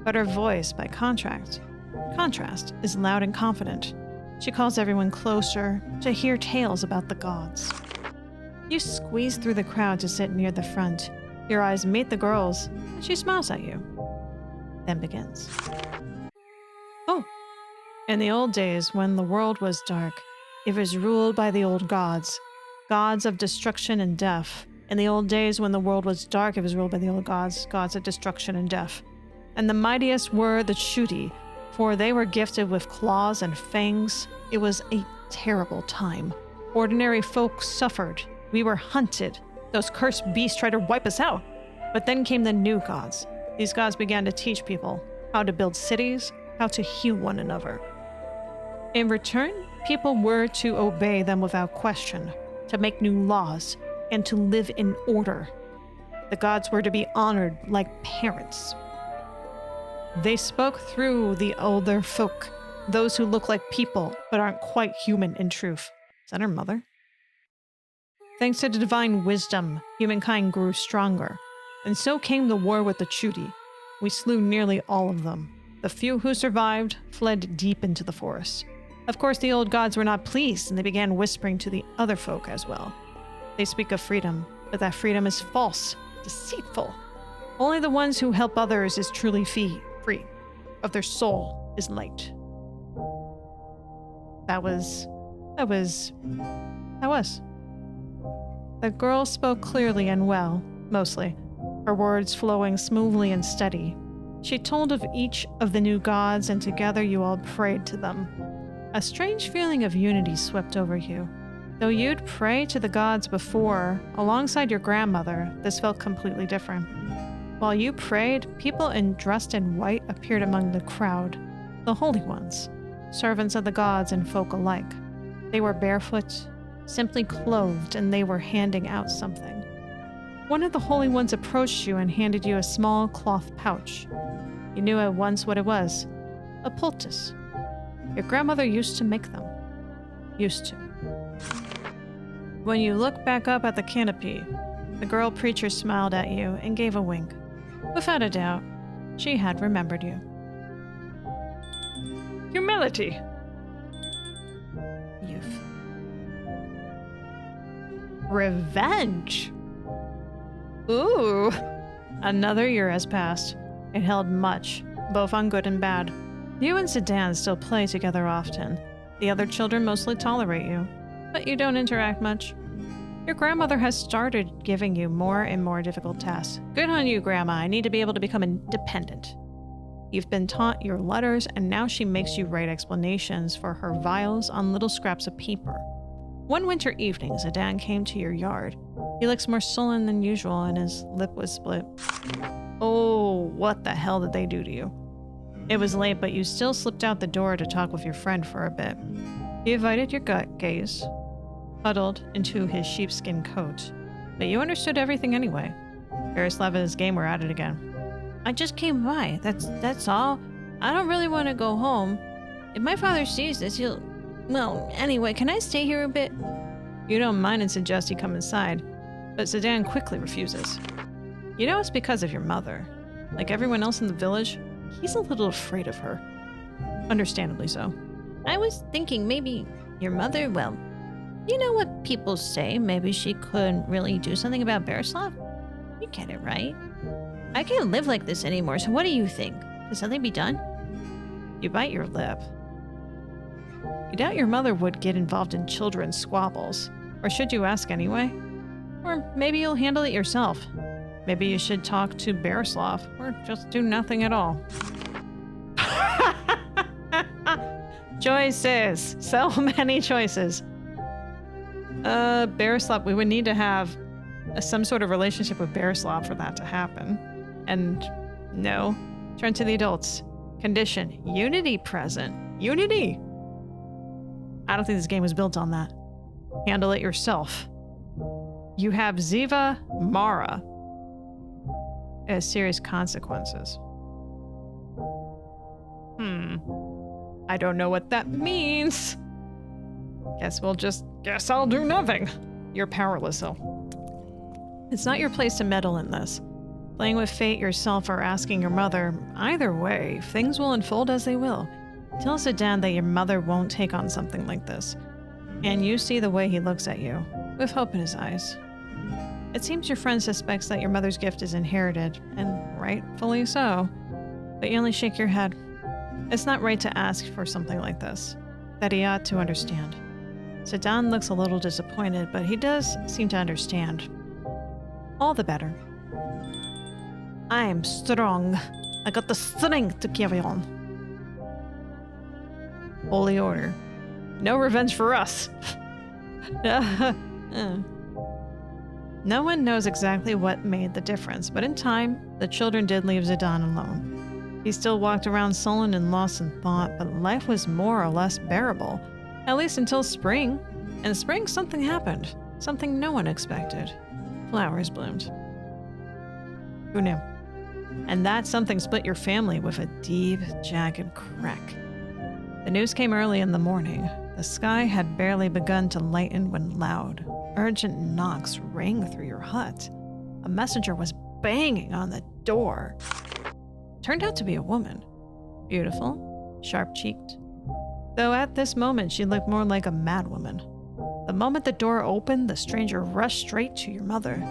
but her voice, by contrast, is loud and confident. She calls everyone closer to hear tales about the gods. You squeeze through the crowd to sit near the front. Your eyes meet the girl's, and she smiles at you. Then begins. Oh, in the old days when the world was dark, it was ruled by the old gods, gods of destruction and death. In the old days when the world was dark, it was ruled by the old gods, gods of destruction and death. And the mightiest were the Chuti, for they were gifted with claws and fangs. It was a terrible time. Ordinary folk suffered. We were hunted. Those cursed beasts tried to wipe us out. But then came the new gods. These gods began to teach people how to build cities, how to heal one another. In return, people were to obey them without question, to make new laws, and to live in order. The gods were to be honored like parents. They spoke through the older folk, those who look like people but aren't quite human in truth. Is that her mother? Thanks to the divine wisdom, humankind grew stronger, and so came the war with the Chuti. We slew nearly all of them. The few who survived fled deep into the forest. Of course, the old gods were not pleased, and they began whispering to the other folk as well. They speak of freedom, but that freedom is false, deceitful. Only the ones who help others is truly free. Of their soul is light. That was. The girl spoke clearly and well, mostly, her words flowing smoothly and steady. She told of each of the new gods, and together you all prayed to them. A strange feeling of unity swept over you. Though you'd pray to the gods before, alongside your grandmother, this felt completely different. While you prayed, people dressed in white appeared among the crowd, the holy ones, servants of the gods and folk alike. They were barefoot, simply clothed, and they were handing out something. One of the holy ones approached you and handed you a small cloth pouch. You knew at once what it was. A poultice. Your grandmother used to make them. Used to. When you looked back up at the canopy, the girl preacher smiled at you and gave a wink. Without a doubt, she had remembered you. Humility. Youth. Revenge. Ooh. Another year has passed. It held much, both on good and bad. You and Sedan still play together often. The other children mostly tolerate you, but you don't interact much. Your grandmother has started giving you more and more difficult tasks. Good on you, Grandma. I need to be able to become independent. You've been taught your letters, and now she makes you write explanations for her vials on little scraps of paper. One winter evening, Sedan came to your yard. He looks more sullen than usual, and his lip was split. Oh, what the hell did they do to you? It was late, but you still slipped out the door to talk with your friend for a bit. He avoided your gut gaze, huddled into his sheepskin coat, but you understood everything anyway. Berislav and his game were at it again. I just came by, that's all. I don't really want to go home. If my father sees this, he'll... Well, anyway, can I stay here a bit? You don't mind and suggest he come inside, but Sedan quickly refuses. You know it's because of your mother. Like everyone else in the village, he's a little afraid of her. Understandably so. I was thinking maybe your mother, well, you know what people say, maybe she couldn't really do something about Berislav? You get it, right? I can't live like this anymore, so what do you think? Can something be done? You bite your lip. You doubt your mother would get involved in children's squabbles. Or should you ask anyway? Or maybe you'll handle it yourself. Maybe you should talk to Berislav, or just do nothing at all. Choices! So many choices. Berislav, we would need to have some sort of relationship with Berislav for that to happen. And no. Turn to the adults. Condition. Unity present. Unity! I don't think this game was built on that. Handle it yourself. You have Ziva Mara. It has serious consequences. I don't know what that means. Guess I'll do nothing. You're powerless, though. It's not your place to meddle in this. Playing with fate yourself or asking your mother, either way, things will unfold as they will. Tell Sedan that your mother won't take on something like this. And you see the way he looks at you, with hope in his eyes. It seems your friend suspects that your mother's gift is inherited, and rightfully so. But you only shake your head. It's not right to ask for something like this, that he ought to understand. Sedan looks a little disappointed, but he does seem to understand. All the better. I'm strong. I got the strength to carry on. Holy Order. No revenge for us. No one knows exactly what made the difference, but in time, the children did leave Zidane alone. He still walked around sullen and lost in thought, but life was more or less bearable, at least until spring. In spring, something happened, something no one expected. Flowers bloomed. Who knew? And that something split your family with a deep, jagged crack. The news came early in the morning. The sky had barely begun to lighten when loud, urgent knocks rang through your hut. A messenger was banging on the door. Turned out to be a woman. Beautiful, sharp-cheeked. Though at this moment she looked more like a madwoman. The moment the door opened, the stranger rushed straight to your mother.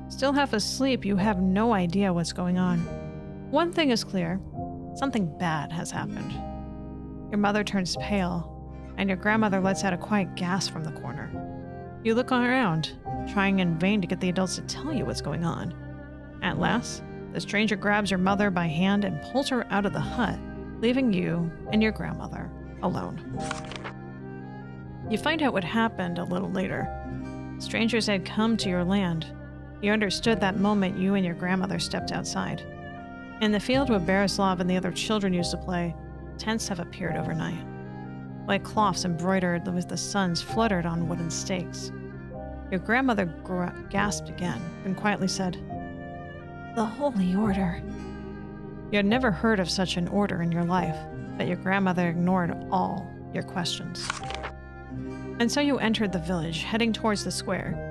Still half asleep, you have no idea what's going on. One thing is clear. Something bad has happened. Your mother turns pale, and your grandmother lets out a quiet gasp from the corner. You look around, trying in vain to get the adults to tell you what's going on. At last, the stranger grabs your mother by hand and pulls her out of the hut, leaving you and your grandmother alone. You find out what happened a little later. Strangers had come to your land. You understood that moment you and your grandmother stepped outside. In the field where Borislav and the other children used to play, tents have appeared overnight. Like cloths embroidered with the suns fluttered on wooden stakes. Your grandmother gasped again and quietly said, "The Holy Order." You had never heard of such an order in your life, but your grandmother ignored all your questions. And so you entered the village, heading towards the square.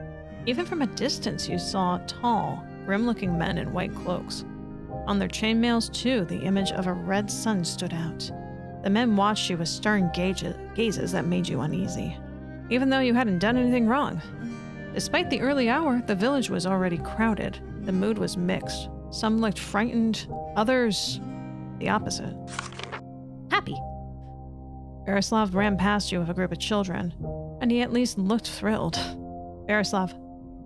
Even from a distance, you saw tall, grim-looking men in white cloaks. On their chainmails, too, the image of a red sun stood out. The men watched you with stern gazes that made you uneasy, even though you hadn't done anything wrong. Despite the early hour, the village was already crowded. The mood was mixed. Some looked frightened, others the opposite. Happy. Borislav ran past you with a group of children, and he at least looked thrilled. Borislav,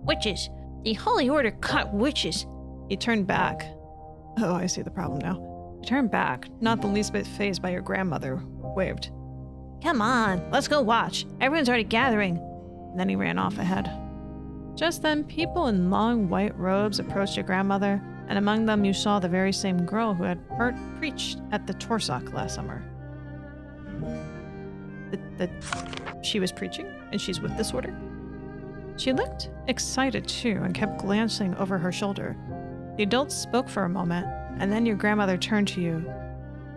"Witches! The Holy Order caught witches!" He turned back. Oh, I see the problem now. He turned back, not the least bit fazed by your grandmother, waved. "Come on, let's go watch. Everyone's already gathering." And then he ran off ahead. Just then, people in long white robes approached your grandmother, and among them you saw the very same girl who had preached at the Torsak last summer. She was preaching, and she's with this order? She looked excited too, and kept glancing over her shoulder. The adults spoke for a moment, and then your grandmother turned to you.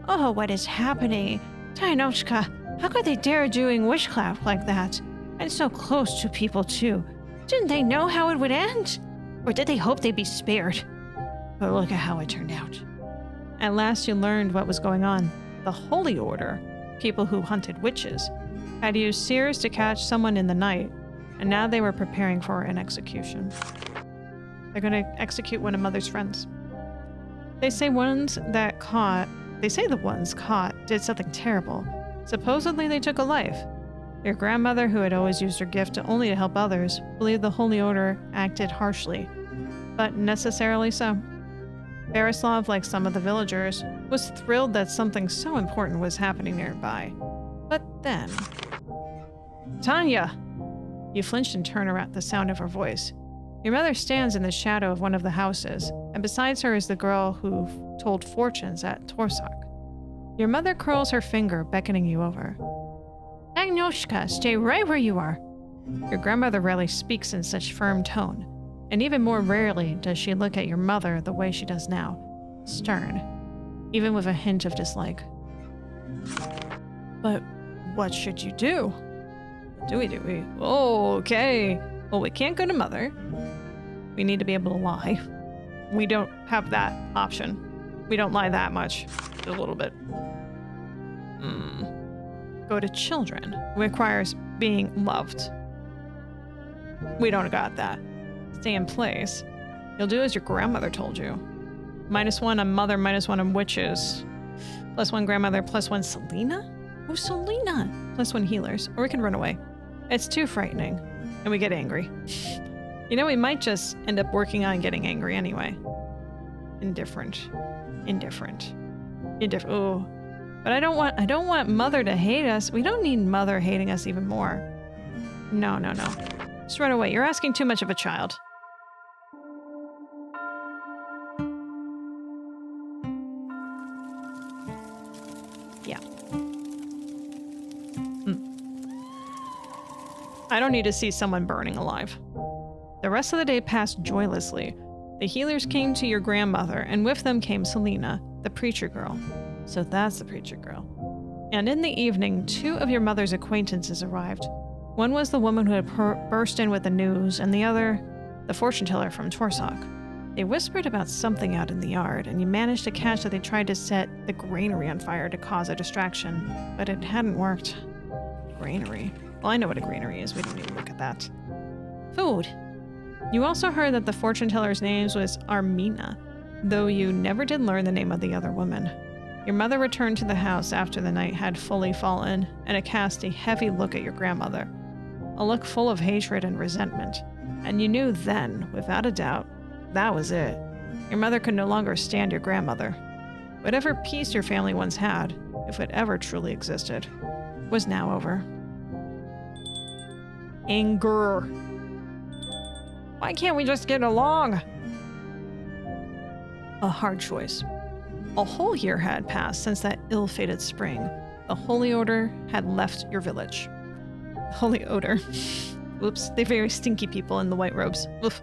"Oh, what is happening? Tainochka, how could they dare doing witchcraft like that? And so close to people too. Didn't they know how it would end? Or did they hope they'd be spared? But look at how it turned out." At last you learned what was going on. The Holy Order, people who hunted witches, had used seers to catch someone in the night, and now they were preparing for an execution. They're going to execute one of Mother's friends. They say the ones caught did something terrible. Supposedly they took a life. Your grandmother, who had always used her gift only to help others, believed the Holy Order acted harshly, but necessarily so. Borislav, like some of the villagers, was thrilled that something so important was happening nearby. But then... "Taina!" You flinched and turned around at the sound of her voice. Your mother stands in the shadow of one of the houses, and beside her is the girl who told fortunes at Torsak. Your mother curls her finger, beckoning you over. "Agnoshka, stay right where you are." Your grandmother rarely speaks in such firm tone, and even more rarely does she look at your mother the way she does now, stern, even with a hint of dislike. But what should you do? What do we do? Okay. Well, we can't go to Mother. We need to be able to lie. We don't have that option. We don't lie that much. Just a little bit. Go to children. Requires being loved. We don't got that. Stay in place. You'll do as your grandmother told you. -1 on Mother, -1 on witches. +1 grandmother, +1 Selena? Who's Selena? +1 healers. Or we can run away. It's too frightening. And we get angry. You know, we might just end up working on getting angry anyway. Indifferent. Oh. But I don't want Mother to hate us. We don't need Mother hating us even more. No. Just run away. You're asking too much of a child. Yeah. I don't need to see someone burning alive. The rest of the day passed joylessly. The healers came to your grandmother, and with them came Selena, the preacher girl. So that's the preacher girl. And in the evening, 2 of your mother's acquaintances arrived. One was the woman who had burst in with the news, and the other, the fortune teller from Torsak. They whispered about something out in the yard, and you managed to catch that they tried to set the granary on fire to cause a distraction, but it hadn't worked. Granary. Well, I know what a granary is. We don't need to look at that. Food. You also heard that the fortune teller's name was Armina, though you never did learn the name of the other woman. Your mother returned to the house after the night had fully fallen, and it cast a heavy look at your grandmother. A look full of hatred and resentment. And you knew then, without a doubt, that was it. Your mother could no longer stand your grandmother. Whatever peace your family once had, if it ever truly existed, was now over. Anger. Why can't we just get along? A hard choice. A whole year had passed since that ill-fated spring. The Holy Order had left your village. Holy Odor. Oops, they're very stinky people in the white robes. Oof.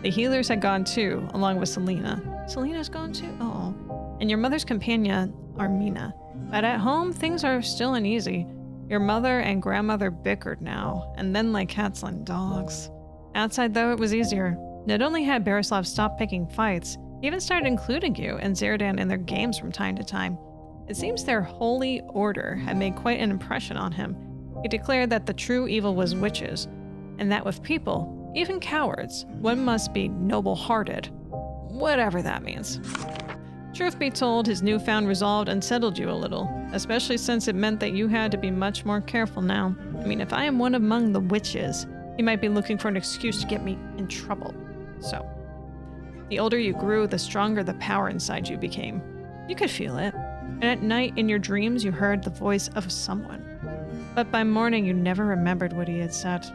The healers had gone too, along with Selena. Selena's gone too? Oh. And your mother's companion, Armina. But at home, things are still uneasy. Your mother and grandmother bickered now, and then like cats and dogs. Outside, though, it was easier. Not only had Borislav stopped picking fights, he even started including you and Zeradan in their games from time to time. It seems their holy order had made quite an impression on him. He declared that the true evil was witches, and that with people, even cowards, one must be noble-hearted. Whatever that means. Truth be told, his newfound resolve unsettled you a little, especially since it meant that you had to be much more careful now. I mean, if I am one among the witches, he might be looking for an excuse to get me in trouble. So, the older you grew, the stronger the power inside you became. You could feel it. And at night, in your dreams, you heard the voice of someone. But by morning, you never remembered what he had said.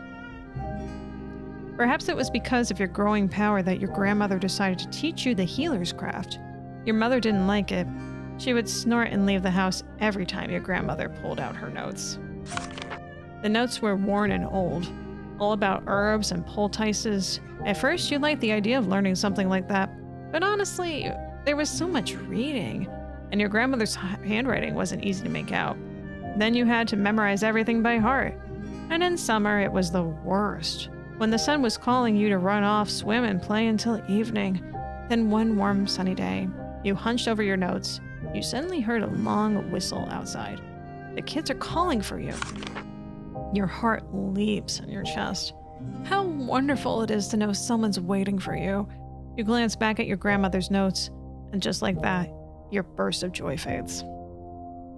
Perhaps it was because of your growing power that your grandmother decided to teach you the healer's craft. Your mother didn't like it. She would snort and leave the house every time your grandmother pulled out her notes. The notes were worn and old, all about herbs and poultices. At first, you liked the idea of learning something like that, but honestly, there was so much reading, and your grandmother's handwriting wasn't easy to make out. Then you had to memorize everything by heart. And in summer, it was the worst. When the sun was calling you to run off, swim, and play until evening. Then one warm, sunny day, you hunched over your notes. You suddenly heard a long whistle outside. The kids are calling for you. Your heart leaps in your chest. How wonderful it is to know someone's waiting for you. You glance back at your grandmother's notes, and just like that, your burst of joy fades.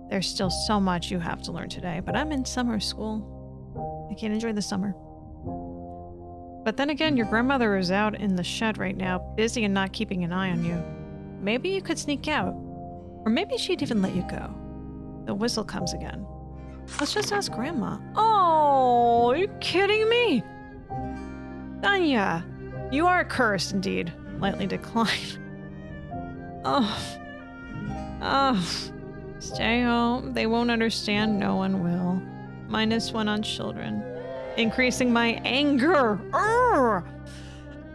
There's still so much you have to learn today, but I'm in summer school. I can't enjoy the summer. But then again, your grandmother is out in the shed right now, busy and not keeping an eye on you. Maybe you could sneak out. Or maybe she'd even let you go. The whistle comes again. Let's just ask Grandma. Oh, are you kidding me? Taina, you are cursed indeed. Lightly declined. Oh. Stay home. They won't understand. No one will. -1 on children. Increasing my anger. Urgh!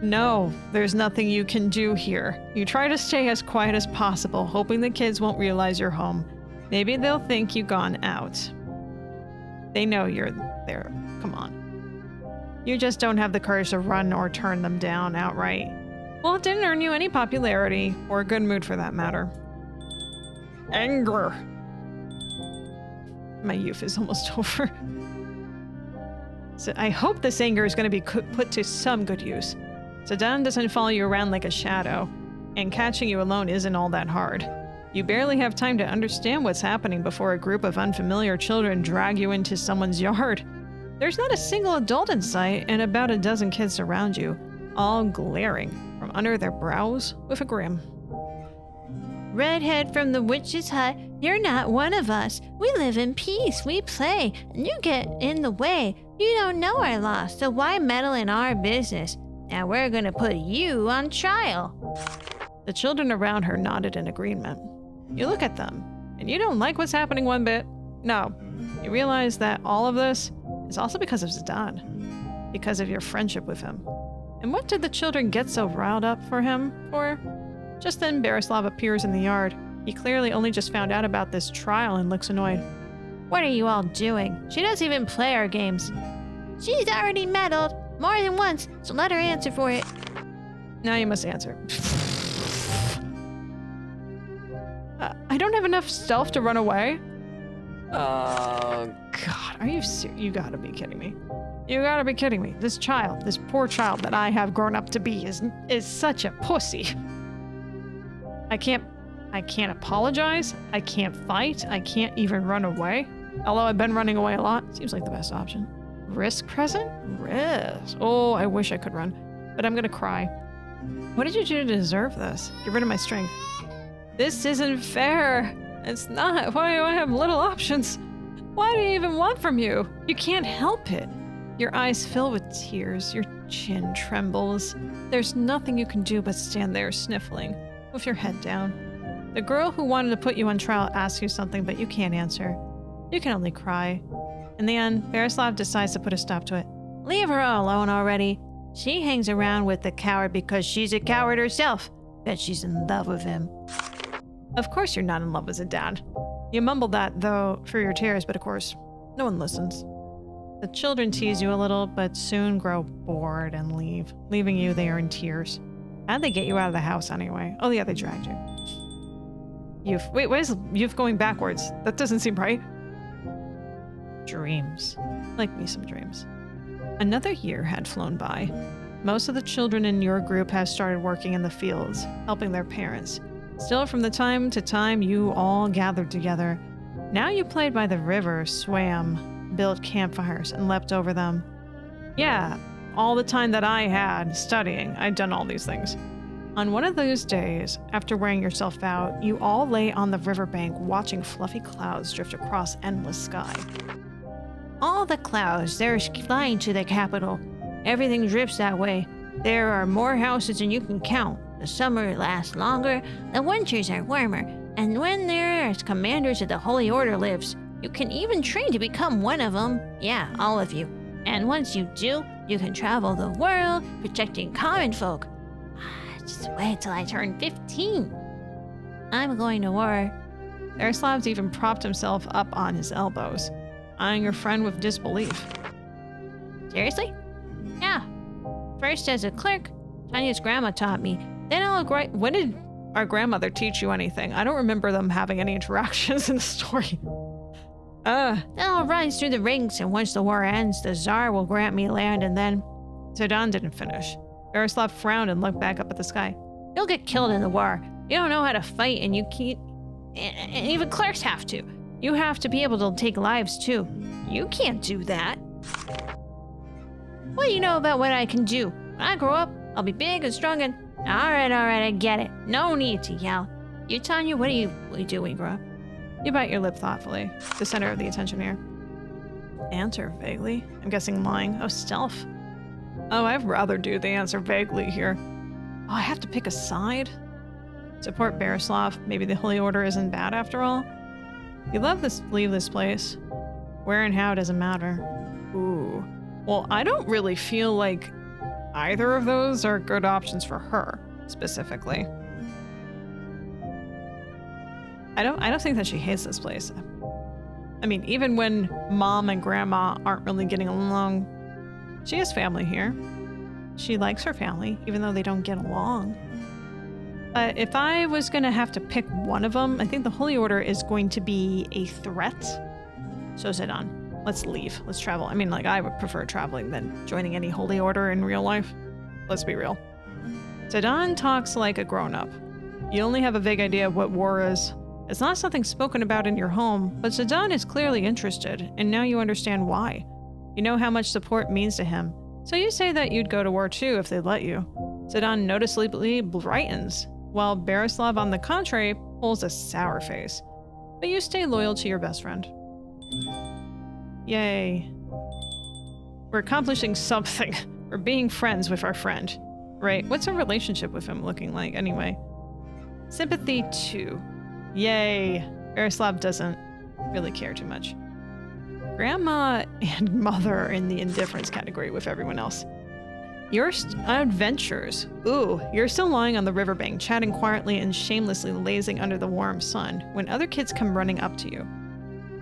No, there's nothing you can do here. You try to stay as quiet as possible, hoping the kids won't realize you're home. Maybe they'll think you've gone out. They know you're there. Come on. You just don't have the courage to run or turn them down outright. Well, it didn't earn you any popularity, or a good mood for that matter. Anger. My youth is almost over. So I hope this anger is going to be put to some good use. Sedan doesn't follow you around like a shadow, and catching you alone isn't all that hard. You barely have time to understand what's happening before a group of unfamiliar children drag you into someone's yard. There's not a single adult in sight, and about a dozen kids surround you, all glaring from under their brows with a grin. Redhead from the witch's hut, you're not one of us. We live in peace, we play, and you get in the way. You don't know our loss, so why meddle in our business? Now we're gonna put you on trial. The children around her nodded in agreement. You look at them, and you don't like what's happening one bit. No, you realize that all of this is also because of Zidane, because of your friendship with him. And what did the children get so riled up for him for? Just then, Borislav appears in the yard. He clearly only just found out about this trial and looks annoyed. What are you all doing? She doesn't even play our games. She's already meddled more than once, so let her answer for it. Now you must answer. I don't have enough stealth to run away. Oh, God. Are you serious? You gotta be kidding me. You gotta be kidding me. This child, this poor child that I have grown up to be is such a pussy. I can't apologize. I can't fight. I can't even run away. Although I've been running away a lot. Seems like the best option. Risk present? Risk. Oh, I wish I could run. But I'm gonna cry. What did you do to deserve this? Get rid of my strength. This isn't fair. It's not. Why do I have little options? What do you even want from you? You can't help it. Your eyes fill with tears. Your chin trembles. There's nothing you can do but stand there sniffling, with your head down. The girl who wanted to put you on trial asks you something, but you can't answer. You can only cry. In the end, Borislav decides to put a stop to it. Leave her alone already. She hangs around with the coward because she's a coward herself. Bet she's in love with him. Of course you're not in love with Zidane. You mumble that, though, for your tears, but of course, no one listens. The children tease you a little, but soon grow bored and leave, leaving you there in tears. How'd they get you out of the house anyway? Oh yeah, they dragged you. Youth. Wait, why is youth going backwards? That doesn't seem right. Dreams. Like me some dreams. Another year had flown by. Most of the children in your group have started working in the fields, helping their parents. Still, from the time to time, you all gathered together. Now you played by the river, swam, built campfires, and leapt over them. Yeah, all the time that I had studying, I'd done all these things. On one of those days, after wearing yourself out, you all lay on the riverbank watching fluffy clouds drift across endless sky. All the clouds, they're flying to the capital. Everything drifts that way. There are more houses than you can count. The summer lasts longer, the winters are warmer, and when there are commanders of the Holy Order lives, you can even train to become one of them. Yeah, all of you. And once you do, you can travel the world, protecting common folk. Just wait till I turn 15. I'm going to war. Yaroslav even propped himself up on his elbows, eyeing your friend with disbelief. Seriously? Yeah. First as a clerk, Taina's grandma taught me. Then when did our grandmother teach you anything? I don't remember them having any interactions in the story. Then I'll rise through the ranks, and once the war ends, the Tsar will grant me land, and then... Zidane didn't finish. Yaroslav frowned and looked back up at the sky. You'll get killed in the war. You don't know how to fight, and you can't... And even clerks have to. You have to be able to take lives, too. You can't do that. What do you know about what I can do? When I grow up, I'll be big and strong and... Alright, I get it. No need to yell. You, Taina, what do you do when you grow up? You bite your lip thoughtfully, the center of the attention here. Answer vaguely. I'm guessing lying. Oh, stealth. Oh, I'd rather do the answer vaguely here. Oh, I have to pick a side? Support Borislav. Maybe the Holy Order isn't bad after all. You leave this place. Where and how doesn't matter. Ooh. Well, I don't really feel like either of those are good options for her, specifically. I don't think that she hates this place. I mean, even when mom and grandma aren't really getting along, she has family here. She likes her family, even though they don't get along. But if I was going to have to pick one of them, I think the Holy Order is going to be a threat. So Zidane, let's leave. Let's travel. I mean, like, I would prefer traveling than joining any Holy Order in real life. Let's be real. Zidane talks like a grown-up. You only have a vague idea of what war is. It's not something spoken about in your home, but Zidane is clearly interested, and now you understand why. You know how much support means to him, so you say that you'd go to war too if they'd let you. Zidane noticeably brightens, while Borislav, on the contrary, pulls a sour face. But you stay loyal to your best friend. Yay. We're accomplishing something. We're being friends with our friend. Right? What's our relationship with him looking like anyway? Sympathy 2. Yay. Borislav doesn't really care too much. Grandma and mother are in the indifference category with everyone else. Your adventures. Ooh, you're still lying on the riverbank, chatting quietly and shamelessly lazing under the warm sun when other kids come running up to you.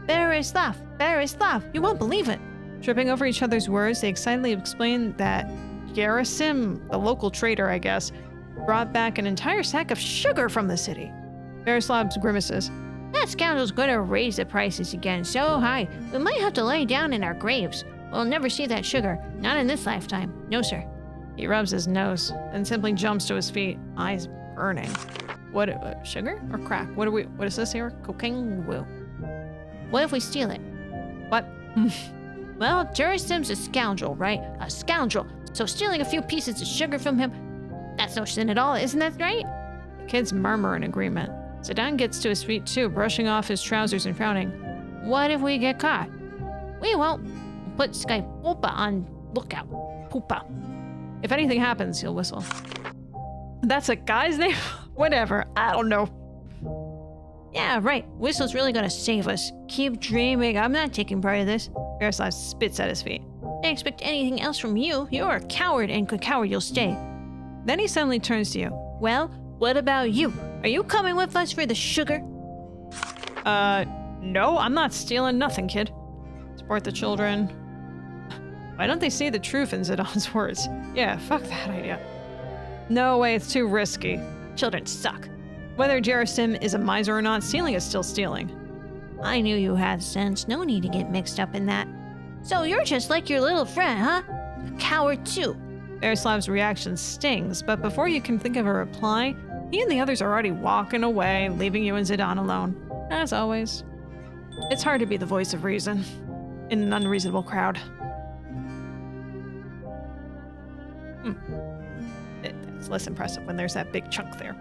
Borislav, Borislav, you won't believe it. Tripping over each other's words, they excitedly explain that Gerasim, the local trader, I guess, brought back an entire sack of sugar from the city. Borislav grimaces. That scoundrel's gonna raise the prices again so high, we might have to lay down in our graves. We'll never see that sugar, not in this lifetime. No, sir. He rubs his nose, then simply jumps to his feet, eyes burning. What, sugar or crack? What is this here? Cocaine? Woo. What if we steal it? What? Well, Jerasim's a scoundrel, right? A scoundrel. So stealing a few pieces of sugar from him, that's no sin at all, isn't that right? The kids murmur in agreement. Zidane gets to his feet too, brushing off his trousers and frowning. What if we get caught? We won't. We'll put Sky Poopa on lookout. Poopa. If anything happens, he'll whistle. That's a guy's name? Whatever. I don't know. Yeah, right. Whistle's really gonna save us. Keep dreaming. I'm not taking part of this. Borislav spits at his feet. Can't expect anything else from you. You're a coward, and coward you'll stay. Then he suddenly turns to you. Well, what about you? Are you coming with us for the sugar? No, I'm not stealing nothing, kid. Support the children. Why don't they see the truth in Zidane's words? Yeah, fuck that idea. No way, it's too risky. Children suck. Whether Jerasim is a miser or not, stealing is still stealing. I knew you had sense. No need to get mixed up in that. So you're just like your little friend, huh? A coward too. Borislav's reaction stings, but before you can think of a reply, he and the others are already walking away, leaving you and Zidane alone. As always. It's hard to be the voice of reason in an unreasonable crowd. It's less impressive when there's that big chunk there.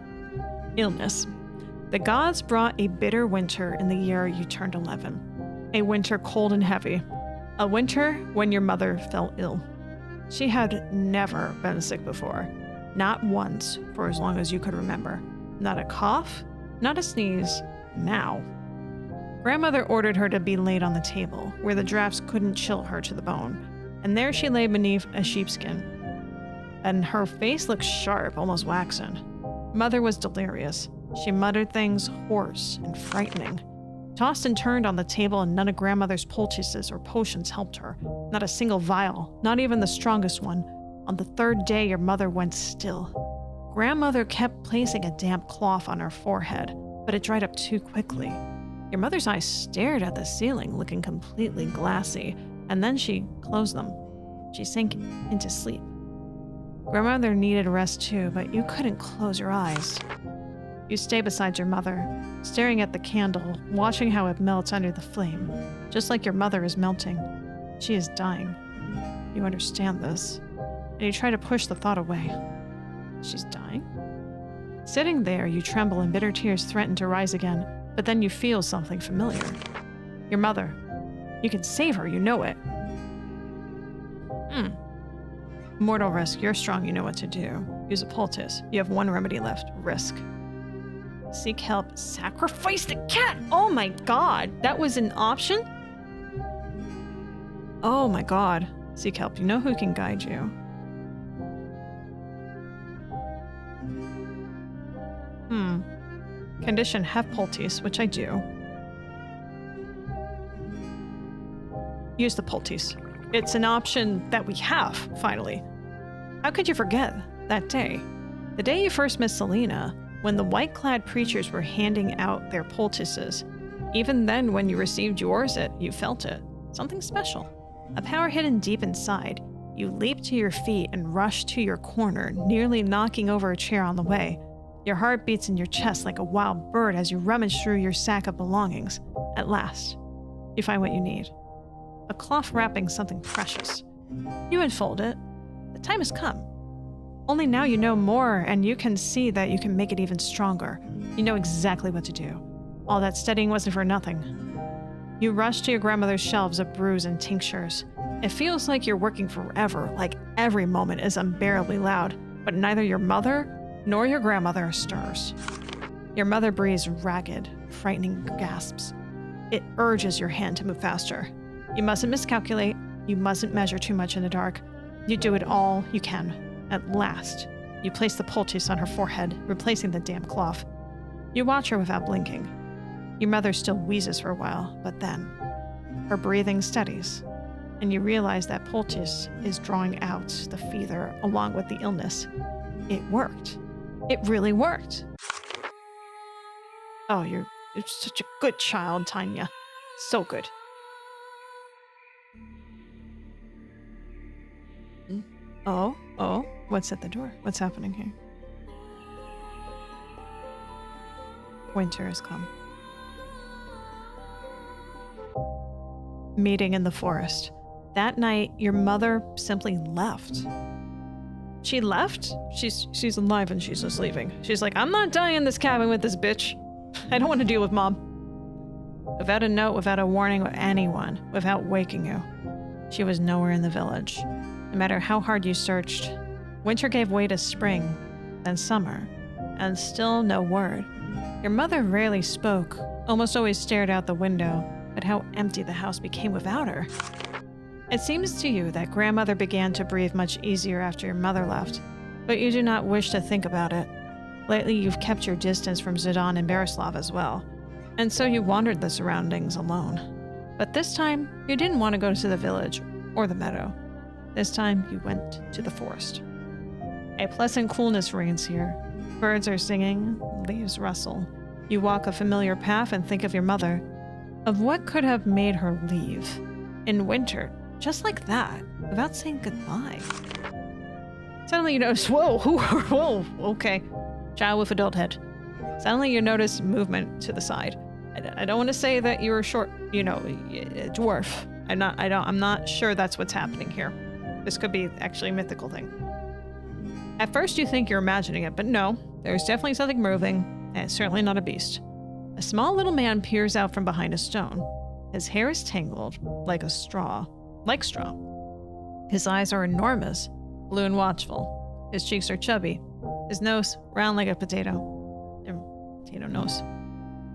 Illness. The gods brought a bitter winter in the year you turned 11. A winter cold and heavy. A winter when your mother fell ill. She had never been sick before. Not once for as long as you could remember. Not a cough, not a sneeze. Now. Grandmother ordered her to be laid on the table, where the drafts couldn't chill her to the bone. And there she lay beneath a sheepskin. And her face looked sharp, almost waxen. Mother was delirious. She muttered things hoarse and frightening. Tossed and turned on the table, and none of grandmother's poultices or potions helped her. Not a single vial, not even the strongest one. On the third day, your mother went still. Grandmother kept placing a damp cloth on her forehead, but it dried up too quickly. Your mother's eyes stared at the ceiling, looking completely glassy, and then she closed them. She sank into sleep. Grandmother needed rest too, but you couldn't close your eyes. You stay beside your mother, staring at the candle, watching how it melts under the flame, just like your mother is melting. She is dying. You understand this, and you try to push the thought away. She's dying? Sitting there, you tremble and bitter tears threaten to rise again, but then you feel something familiar. Your mother. You can save her, you know it. Mortal risk, you're strong, you know what to do. Use a poultice. You have one remedy left, risk. Seek help, sacrifice the cat! Oh my god, that was an option? Oh my god. Seek help, you know who can guide you. condition have poultice, which I do, use the poultice. It's an option that we have, finally. How could you forget that day? The day you first met Selena, when the white-clad preachers were handing out their poultices. Even then, when you received yours, you felt it. Something special. A power hidden deep inside. You leaped to your feet and rushed to your corner, nearly knocking over a chair on the way. Your heart beats in your chest like a wild bird as you rummage through your sack of belongings. At last, you find what you need. A cloth wrapping something precious. You unfold it. The time has come. Only now you know more, and you can see that you can make it even stronger. You know exactly what to do. All that studying wasn't for nothing. You rush to your grandmother's shelves of brews and tinctures. It feels like you're working forever, like every moment is unbearably loud, but neither your mother nor your grandmother stirs. Your mother breathes ragged, frightening gasps. It urges your hand to move faster. You mustn't miscalculate. You mustn't measure too much in the dark. You do it all you can. At last, you place the poultice on her forehead, replacing the damp cloth. You watch her without blinking. Your mother still wheezes for a while, but then her breathing steadies, and you realize that poultice is drawing out the fever along with the illness. It worked. It really worked. Oh, you're such a good child, Taina. So good. Oh, what's at the door? What's happening here? Winter has come. Meeting in the forest. That night, your mother simply left. She left? She's alive and she's just leaving. She's like, I'm not dying in this cabin with this bitch. I don't want to deal with Mom. Without a note, without a warning of anyone, without waking you. She was nowhere in the village. No matter how hard you searched, winter gave way to spring, then summer, and still no word. Your mother rarely spoke, almost always stared out the window, at how empty the house became without her. It seems to you that grandmother began to breathe much easier after your mother left, but you do not wish to think about it. Lately, you've kept your distance from Zidane and Berislav as well, and so you wandered the surroundings alone. But this time, you didn't want to go to the village or the meadow. This time, you went to the forest. A pleasant coolness reigns here. Birds are singing, leaves rustle. You walk a familiar path and think of your mother, of what could have made her leave. In winter, just like that, without saying goodbye. Suddenly you notice, whoa, okay. Child with adult head. Suddenly you notice movement to the side. I don't want to say that you're short, a dwarf. I'm not sure that's what's happening here. This could be actually a mythical thing. At first you think you're imagining it, but no, there's definitely something moving, and it's certainly not a beast. A small little man peers out from behind a stone. His hair is tangled, like straw. His eyes are enormous, blue and watchful. His cheeks are chubby. His nose, round like a potato. Potato nose.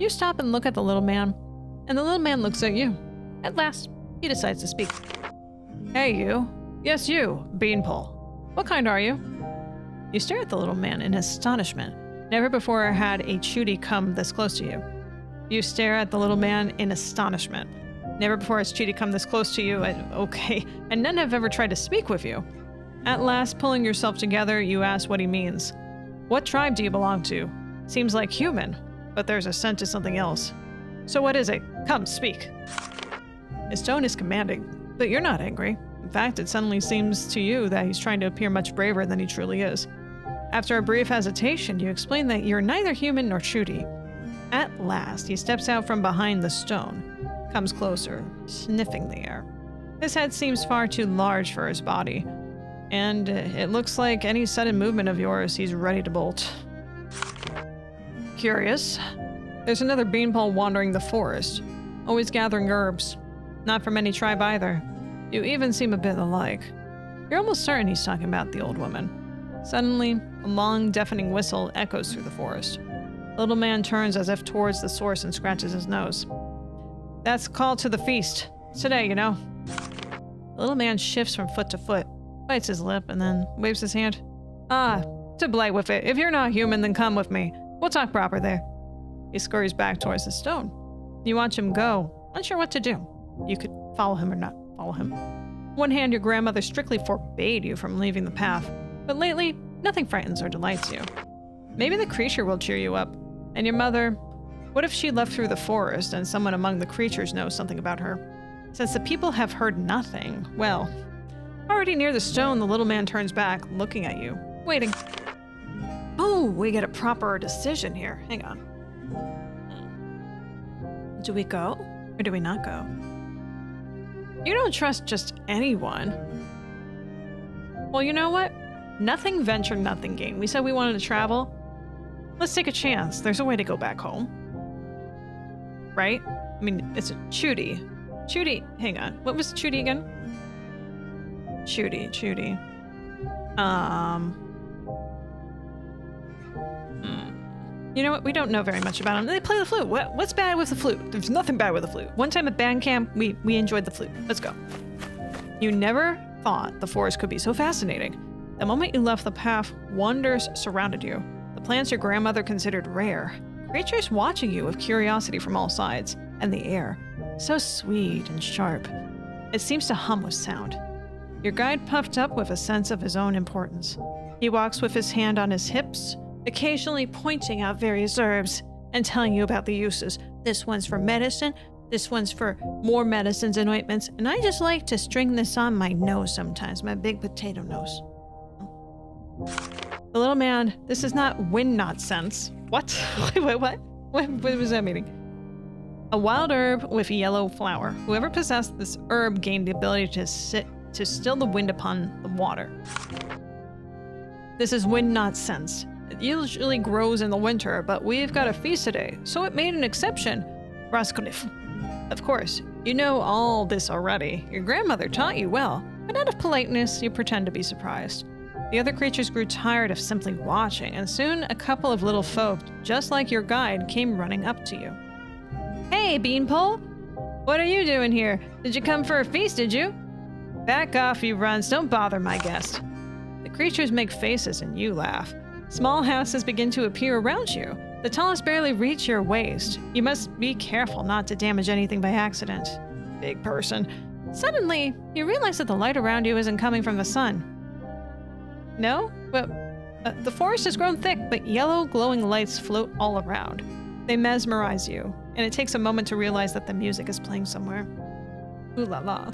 You stop and look at the little man, and the little man looks at you. At last, he decides to speak. Hey, you. Yes, you, Beanpole. What kind are you? You stare at the little man in astonishment. Never before had a Chuti come this close to you. You stare at the little man in astonishment. Never before has Chuti come this close to you, and none have ever tried to speak with you. At last, pulling yourself together, you ask what he means. What tribe do you belong to? Seems like human, but there's a scent to something else. So what is it? Come, speak. His tone is commanding, but you're not angry. In fact, it suddenly seems to you that he's trying to appear much braver than he truly is. After a brief hesitation, you explain that you're neither human nor Chuti. At last, he steps out from behind the stone, comes closer, sniffing the air. His head seems far too large for his body, and it looks like any sudden movement of yours, he's ready to bolt. Curious. There's another beanpole wandering the forest, always gathering herbs. Not from any tribe either. You even seem a bit alike. You're almost certain he's talking about the old woman. Suddenly, a long, deafening whistle echoes through the forest. The little man turns as if towards the source and scratches his nose. That's a call to the feast. It's today, you know. The little man shifts from foot to foot, bites his lip, and then waves his hand. To blight with it. If you're not human, then come with me. We'll talk proper there. He scurries back towards the stone. You watch him go, unsure what to do. You could follow him or not follow him. On one hand, your grandmother strictly forbade you from leaving the path, but lately, nothing frightens or delights you. Maybe the creature will cheer you up. And your mother, what if she left through the forest and someone among the creatures knows something about her? Since the people have heard nothing, well, already near the stone, the little man turns back, looking at you, waiting. Oh, we get a proper decision here. Hang on. Do we go or do we not go? You don't trust just anyone. Well, you know what? Nothing venture, nothing gain. We said we wanted to travel. Let's take a chance. There's a way to go back home. Right? I mean, it's a Chudy. Chudy, hang on. What was Chudy again? Chudy. You know what? We don't know very much about them. They play the flute. What's bad with the flute? There's nothing bad with the flute. One time at band camp, we enjoyed the flute. Let's go. You never thought the forest could be so fascinating. The moment you left the path, wonders surrounded you. The plants your grandmother considered rare. Creatures watching you with curiosity from all sides. And the air. So sweet and sharp. It seems to hum with sound. Your guide puffed up with a sense of his own importance. He walks with his hand on his hips, occasionally pointing out various herbs and telling you about the uses. This one's for medicine, this one's for more medicines and ointments, and I just like to string this on my nose sometimes, my big potato nose. The little man, this is not wind nonsense. What? Wait, what? What was that meaning? A wild herb with a yellow flower. Whoever possessed this herb gained the ability to still the wind upon the water. This is wind not sense. It usually grows in the winter, but we've got a feast today, so it made an exception. Raskolif. Of course, you know all this already. Your grandmother taught you well, but out of politeness, you pretend to be surprised. The other creatures grew tired of simply watching, and soon a couple of little folk, just like your guide, came running up to you. Hey, Beanpole! What are you doing here? Did you come for a feast, did you? Back off, you runs. Don't bother my guest. The creatures make faces and you laugh. Small houses begin to appear around you. The tallest barely reach your waist. You must be careful not to damage anything by accident. Big person. Suddenly, you realize that the light around you isn't coming from the sun. No? Well, the forest has grown thick, but yellow glowing lights float all around. They mesmerize you, and it takes a moment to realize that the music is playing somewhere. Ooh la la.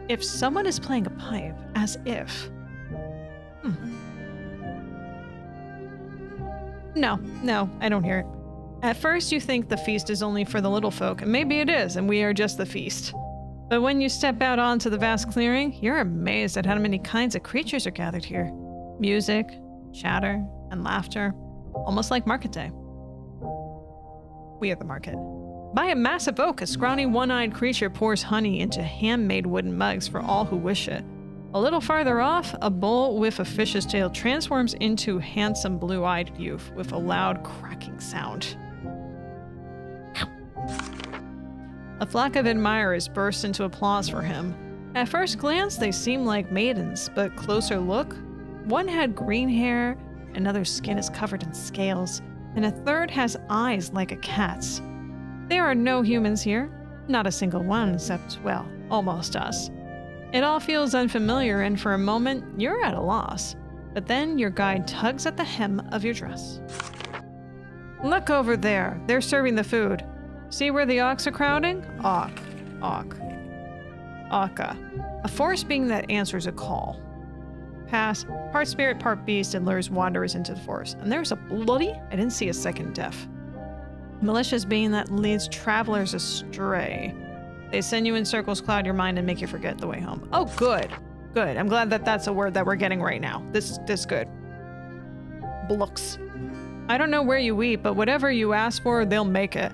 If someone is playing a pipe, as if... No, I don't hear it. At first you think the feast is only for the little folk, and maybe it is, and we are just the feast. But when you step out onto the vast clearing, you're amazed at how many kinds of creatures are gathered here. Music, chatter, and laughter, almost like market day. We are the market. By a massive oak, a scrawny one-eyed creature pours honey into handmade wooden mugs for all who wish it. A little farther off, a bull with a fish's tail transforms into handsome blue-eyed youth with a loud cracking sound. A flock of admirers burst into applause for him. At first glance, they seem like maidens, but closer look, one had green hair, another's skin is covered in scales, and a third has eyes like a cat's. There are no humans here, not a single one except, well, almost us. It all feels unfamiliar, and for a moment, you're at a loss. But then your guide tugs at the hem of your dress. Look over there, they're serving the food. See where the ox are crowding? Auk. Aka. A forest being that answers a call. Pass, part spirit, part beast, and lures wanderers into the forest. And there's a bloody, I didn't see a second deaf. Malicious being that leads travelers astray. They send you in circles, cloud your mind, and make you forget the way home. Oh, good. Good. I'm glad that that's a word that we're getting right now. This good. Blooks. I don't know where you eat, but whatever you ask for, they'll make it.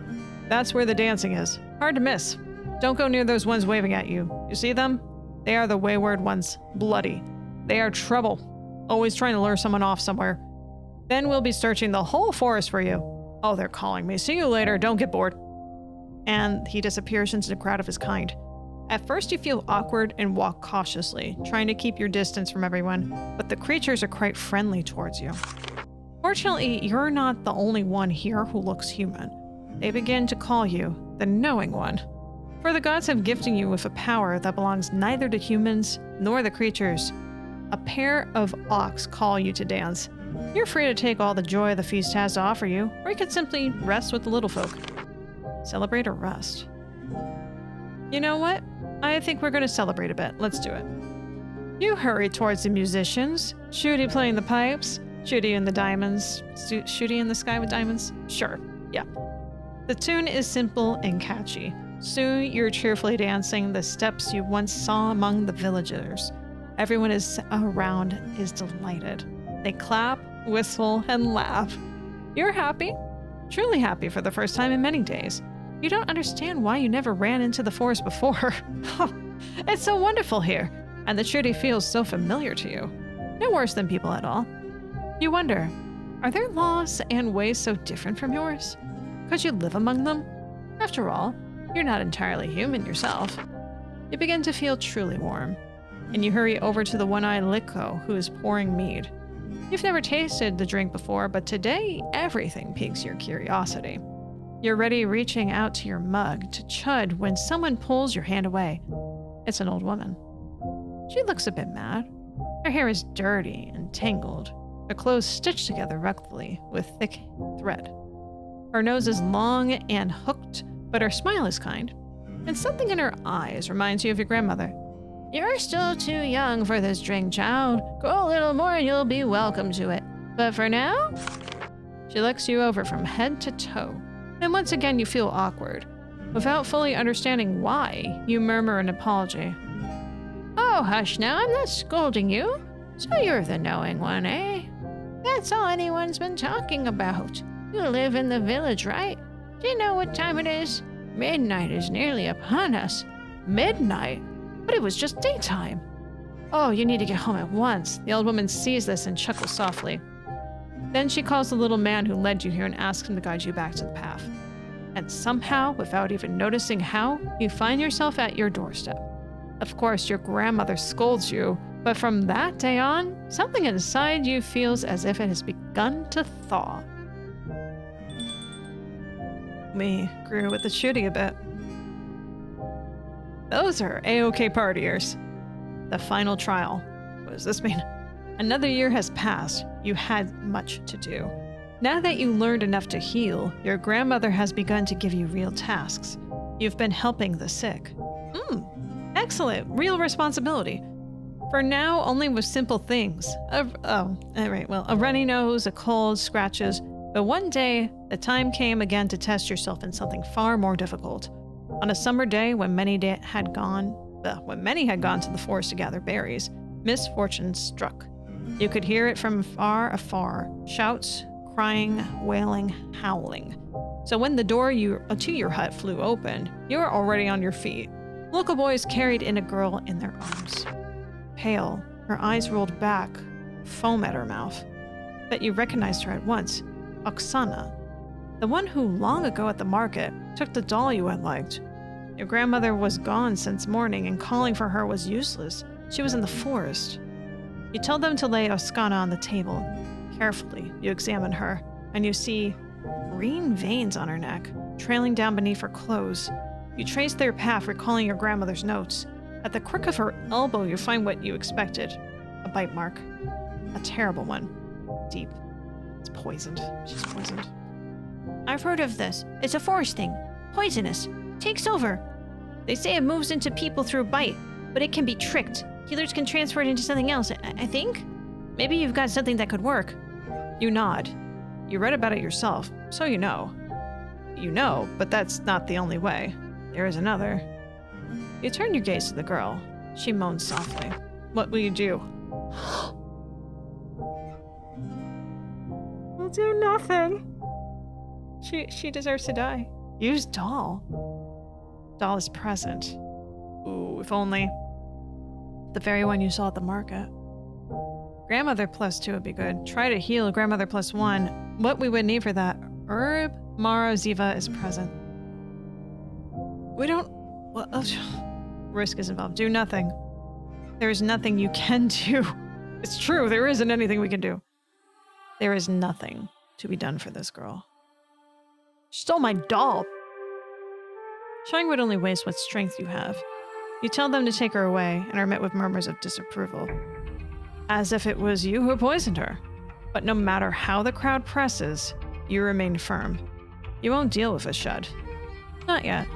That's where the dancing is. Hard to miss. Don't go near those ones waving at you. You see them? They are the wayward ones. Bloody. They are trouble. Always trying to lure someone off somewhere. Then we'll be searching the whole forest for you. Oh, they're calling me. See you later. Don't get bored. And he disappears into the crowd of his kind. At first you feel awkward and walk cautiously, trying to keep your distance from everyone, but the creatures are quite friendly towards you. Fortunately, you're not the only one here who looks human. They begin to call you the Knowing One. For the gods have gifted you with a power that belongs neither to humans nor the creatures. A pair of ox call you to dance. You're free to take all the joy the feast has to offer you, or you could simply rest with the little folk. Celebrate or rest? You know what? I think we're going to celebrate a bit. Let's do it. You hurry towards the musicians. Shooty playing the pipes. Shooty in the diamonds. Shooty in the sky with diamonds? Sure. Yeah. The tune is simple and catchy. Soon you're cheerfully dancing the steps you once saw among the villagers. Everyone around is delighted. They clap, whistle, and laugh. You're happy, truly happy for the first time in many days. You don't understand why you never ran into the forest before. It's so wonderful here, and the Trudy feels so familiar to you. No worse than people at all. You wonder, are their laws and ways so different from yours? Could you live among them? After all, you're not entirely human yourself. You begin to feel truly warm, and you hurry over to the one-eyed Liko who is pouring mead. You've never tasted the drink before, but today everything piques your curiosity. You're ready reaching out to your mug to chud when someone pulls your hand away. It's an old woman. She looks a bit mad. Her hair is dirty and tangled, her clothes stitched together roughly with thick thread. Her nose is long and hooked, but her smile is kind, and something in her eyes reminds you of your grandmother. You're still too young for this drink, child. Grow a little more and you'll be welcome to it. But for now, she looks you over from head to toe, and once again you feel awkward. Without fully understanding why, you murmur an apology. Oh, hush now, I'm not scolding you. So you're the Knowing One, eh? That's all anyone's been talking about. You live in the village, right? Do you know what time it is? Midnight is nearly upon us. Midnight? But it was just daytime. Oh, you need to get home at once. The old woman sees this and chuckles softly. Then she calls the little man who led you here and asks him to guide you back to the path. And somehow, without even noticing how, you find yourself at your doorstep. Of course, your grandmother scolds you, but from that day on, something inside you feels as if it has begun to thaw. We grew with the shooting a bit. Those are A-OK partiers. The final trial. What does this mean? Another year has passed. You had much to do. Now that you learned enough to heal, your grandmother has begun to give you real tasks. You've been helping the sick. Excellent. Real responsibility. For now, only with simple things. A runny nose, a cold, scratches. But one day, the time came again to test yourself in something far more difficult. On a summer day when many had gone to the forest to gather berries, misfortune struck. You could hear it from afar, shouts, crying, wailing, howling. So when the door to your hut flew open, you were already on your feet. Local boys carried in a girl in their arms. Pale, her eyes rolled back, foam at her mouth. But you recognized her at once, Oksana, the one who long ago at the market took the doll you had liked. Your grandmother was gone since morning, and calling for her was useless. She was in the forest. You tell them to lay Oksana on the table. Carefully, you examine her, and you see green veins on her neck, trailing down beneath her clothes. You trace their path, recalling your grandmother's notes. At the crook of her elbow, you find what you expected. A bite mark. A terrible one. Deep. It's poisoned. She's poisoned. I've heard of this. It's a forest thing. Poisonous. Takes over. They say it moves into people through a bite, but it can be tricked. Healers can transfer it into something else, I think? Maybe you've got something that could work. You nod. You read about it yourself, so you know. You know, but that's not the only way. There is another. You turn your gaze to the girl. She moans softly. What will you do? We'll do nothing. She deserves to die. Use doll. Doll is present. Ooh, if only. The very one you saw at the market. Grandmother +2 would be good. Try to heal grandmother +1. What we would need for that? Herb Mara Ziva is present. We don't... Well, risk is involved. Do nothing. There is nothing you can do. It's true, there isn't anything we can do. There is nothing to be done for this girl. She stole my doll. Showing would only waste what strength you have. You tell them to take her away and are met with murmurs of disapproval. As if it was you who poisoned her. But no matter how the crowd presses, you remain firm. You won't deal with a shud. Not yet.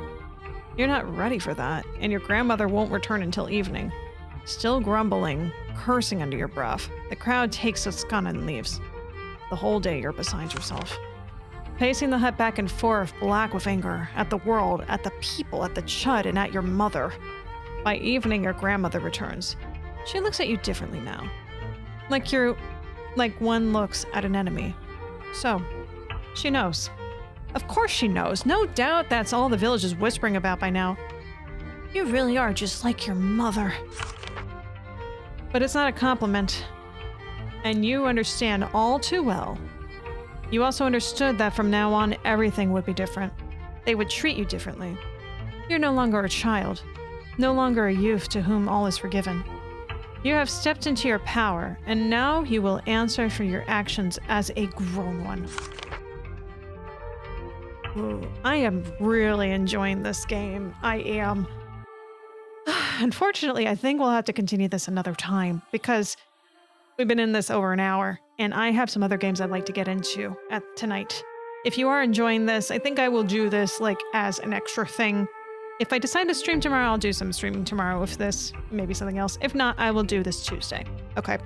You're not ready for that, and your grandmother won't return until evening. Still grumbling, cursing under your breath, the crowd takes its gun and leaves. The whole day you're beside yourself. Pacing the hut back and forth, black with anger, at the world, at the people, at the chud, and at your mother. By evening, your grandmother returns. She looks at you differently now. Like one looks at an enemy. So, she knows. Of course she knows. No doubt that's all the village is whispering about by now. You really are just like your mother. But it's not a compliment. And you understand all too well. You also understood that from now on, everything would be different. They would treat you differently. You're no longer a child. No longer a youth to whom all is forgiven. You have stepped into your power, and now you will answer for your actions as a grown one. Ooh, I am really enjoying this game. I am. Unfortunately, I think we'll have to continue this another time because we've been in this over an hour, and I have some other games I'd like to get into tonight. If you are enjoying this, I think I will do this like as an extra thing. If I decide to stream tomorrow, I'll do some streaming tomorrow with this, maybe something else. If not, I will do this Tuesday. Okay.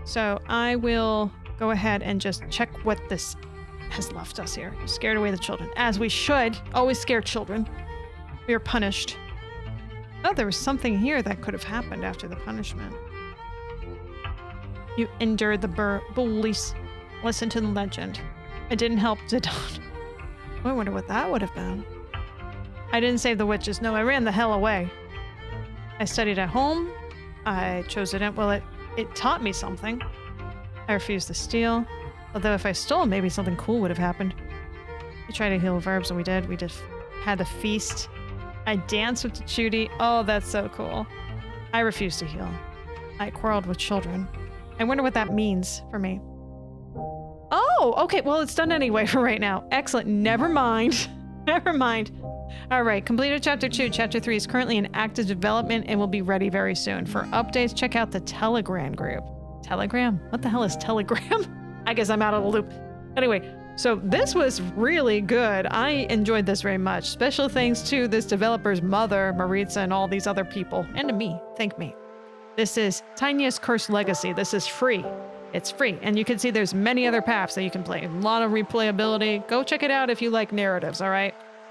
So I will go ahead and just check what this has left us here. You scared away the children, as we should. Always scare children. We are punished. Oh, there was something here that could have happened after the punishment. You endured the bullies. Listen to the legend. I didn't help Zidane. I wonder what that would have been. I didn't save the witches. No, I ran the hell away. I studied at home. I chose it. Well, it taught me something. I refused to steal. Although if I stole, maybe something cool would have happened. We tried to heal with herbs, and we did. We just had a feast. I danced with Judy. Oh, that's so cool. I refused to heal. I quarreled with children. I wonder what that means for me. Oh, okay. Well, it's done anyway for right now. Excellent. Never mind. Never mind. All right. Completed Chapter 2. Chapter 3 is currently in active development and will be ready very soon. For updates, check out the Telegram group. Telegram? What the hell is Telegram? I guess I'm out of the loop. Anyway, so this was really good. I enjoyed this very much. Special thanks to this developer's mother, Maritza, and all these other people. And to me. Thank me. This is Taina's Cursed Legacy. This is free. It's free. And you can see there's many other paths that you can play. A lot of replayability. Go check it out if you like narratives, all right?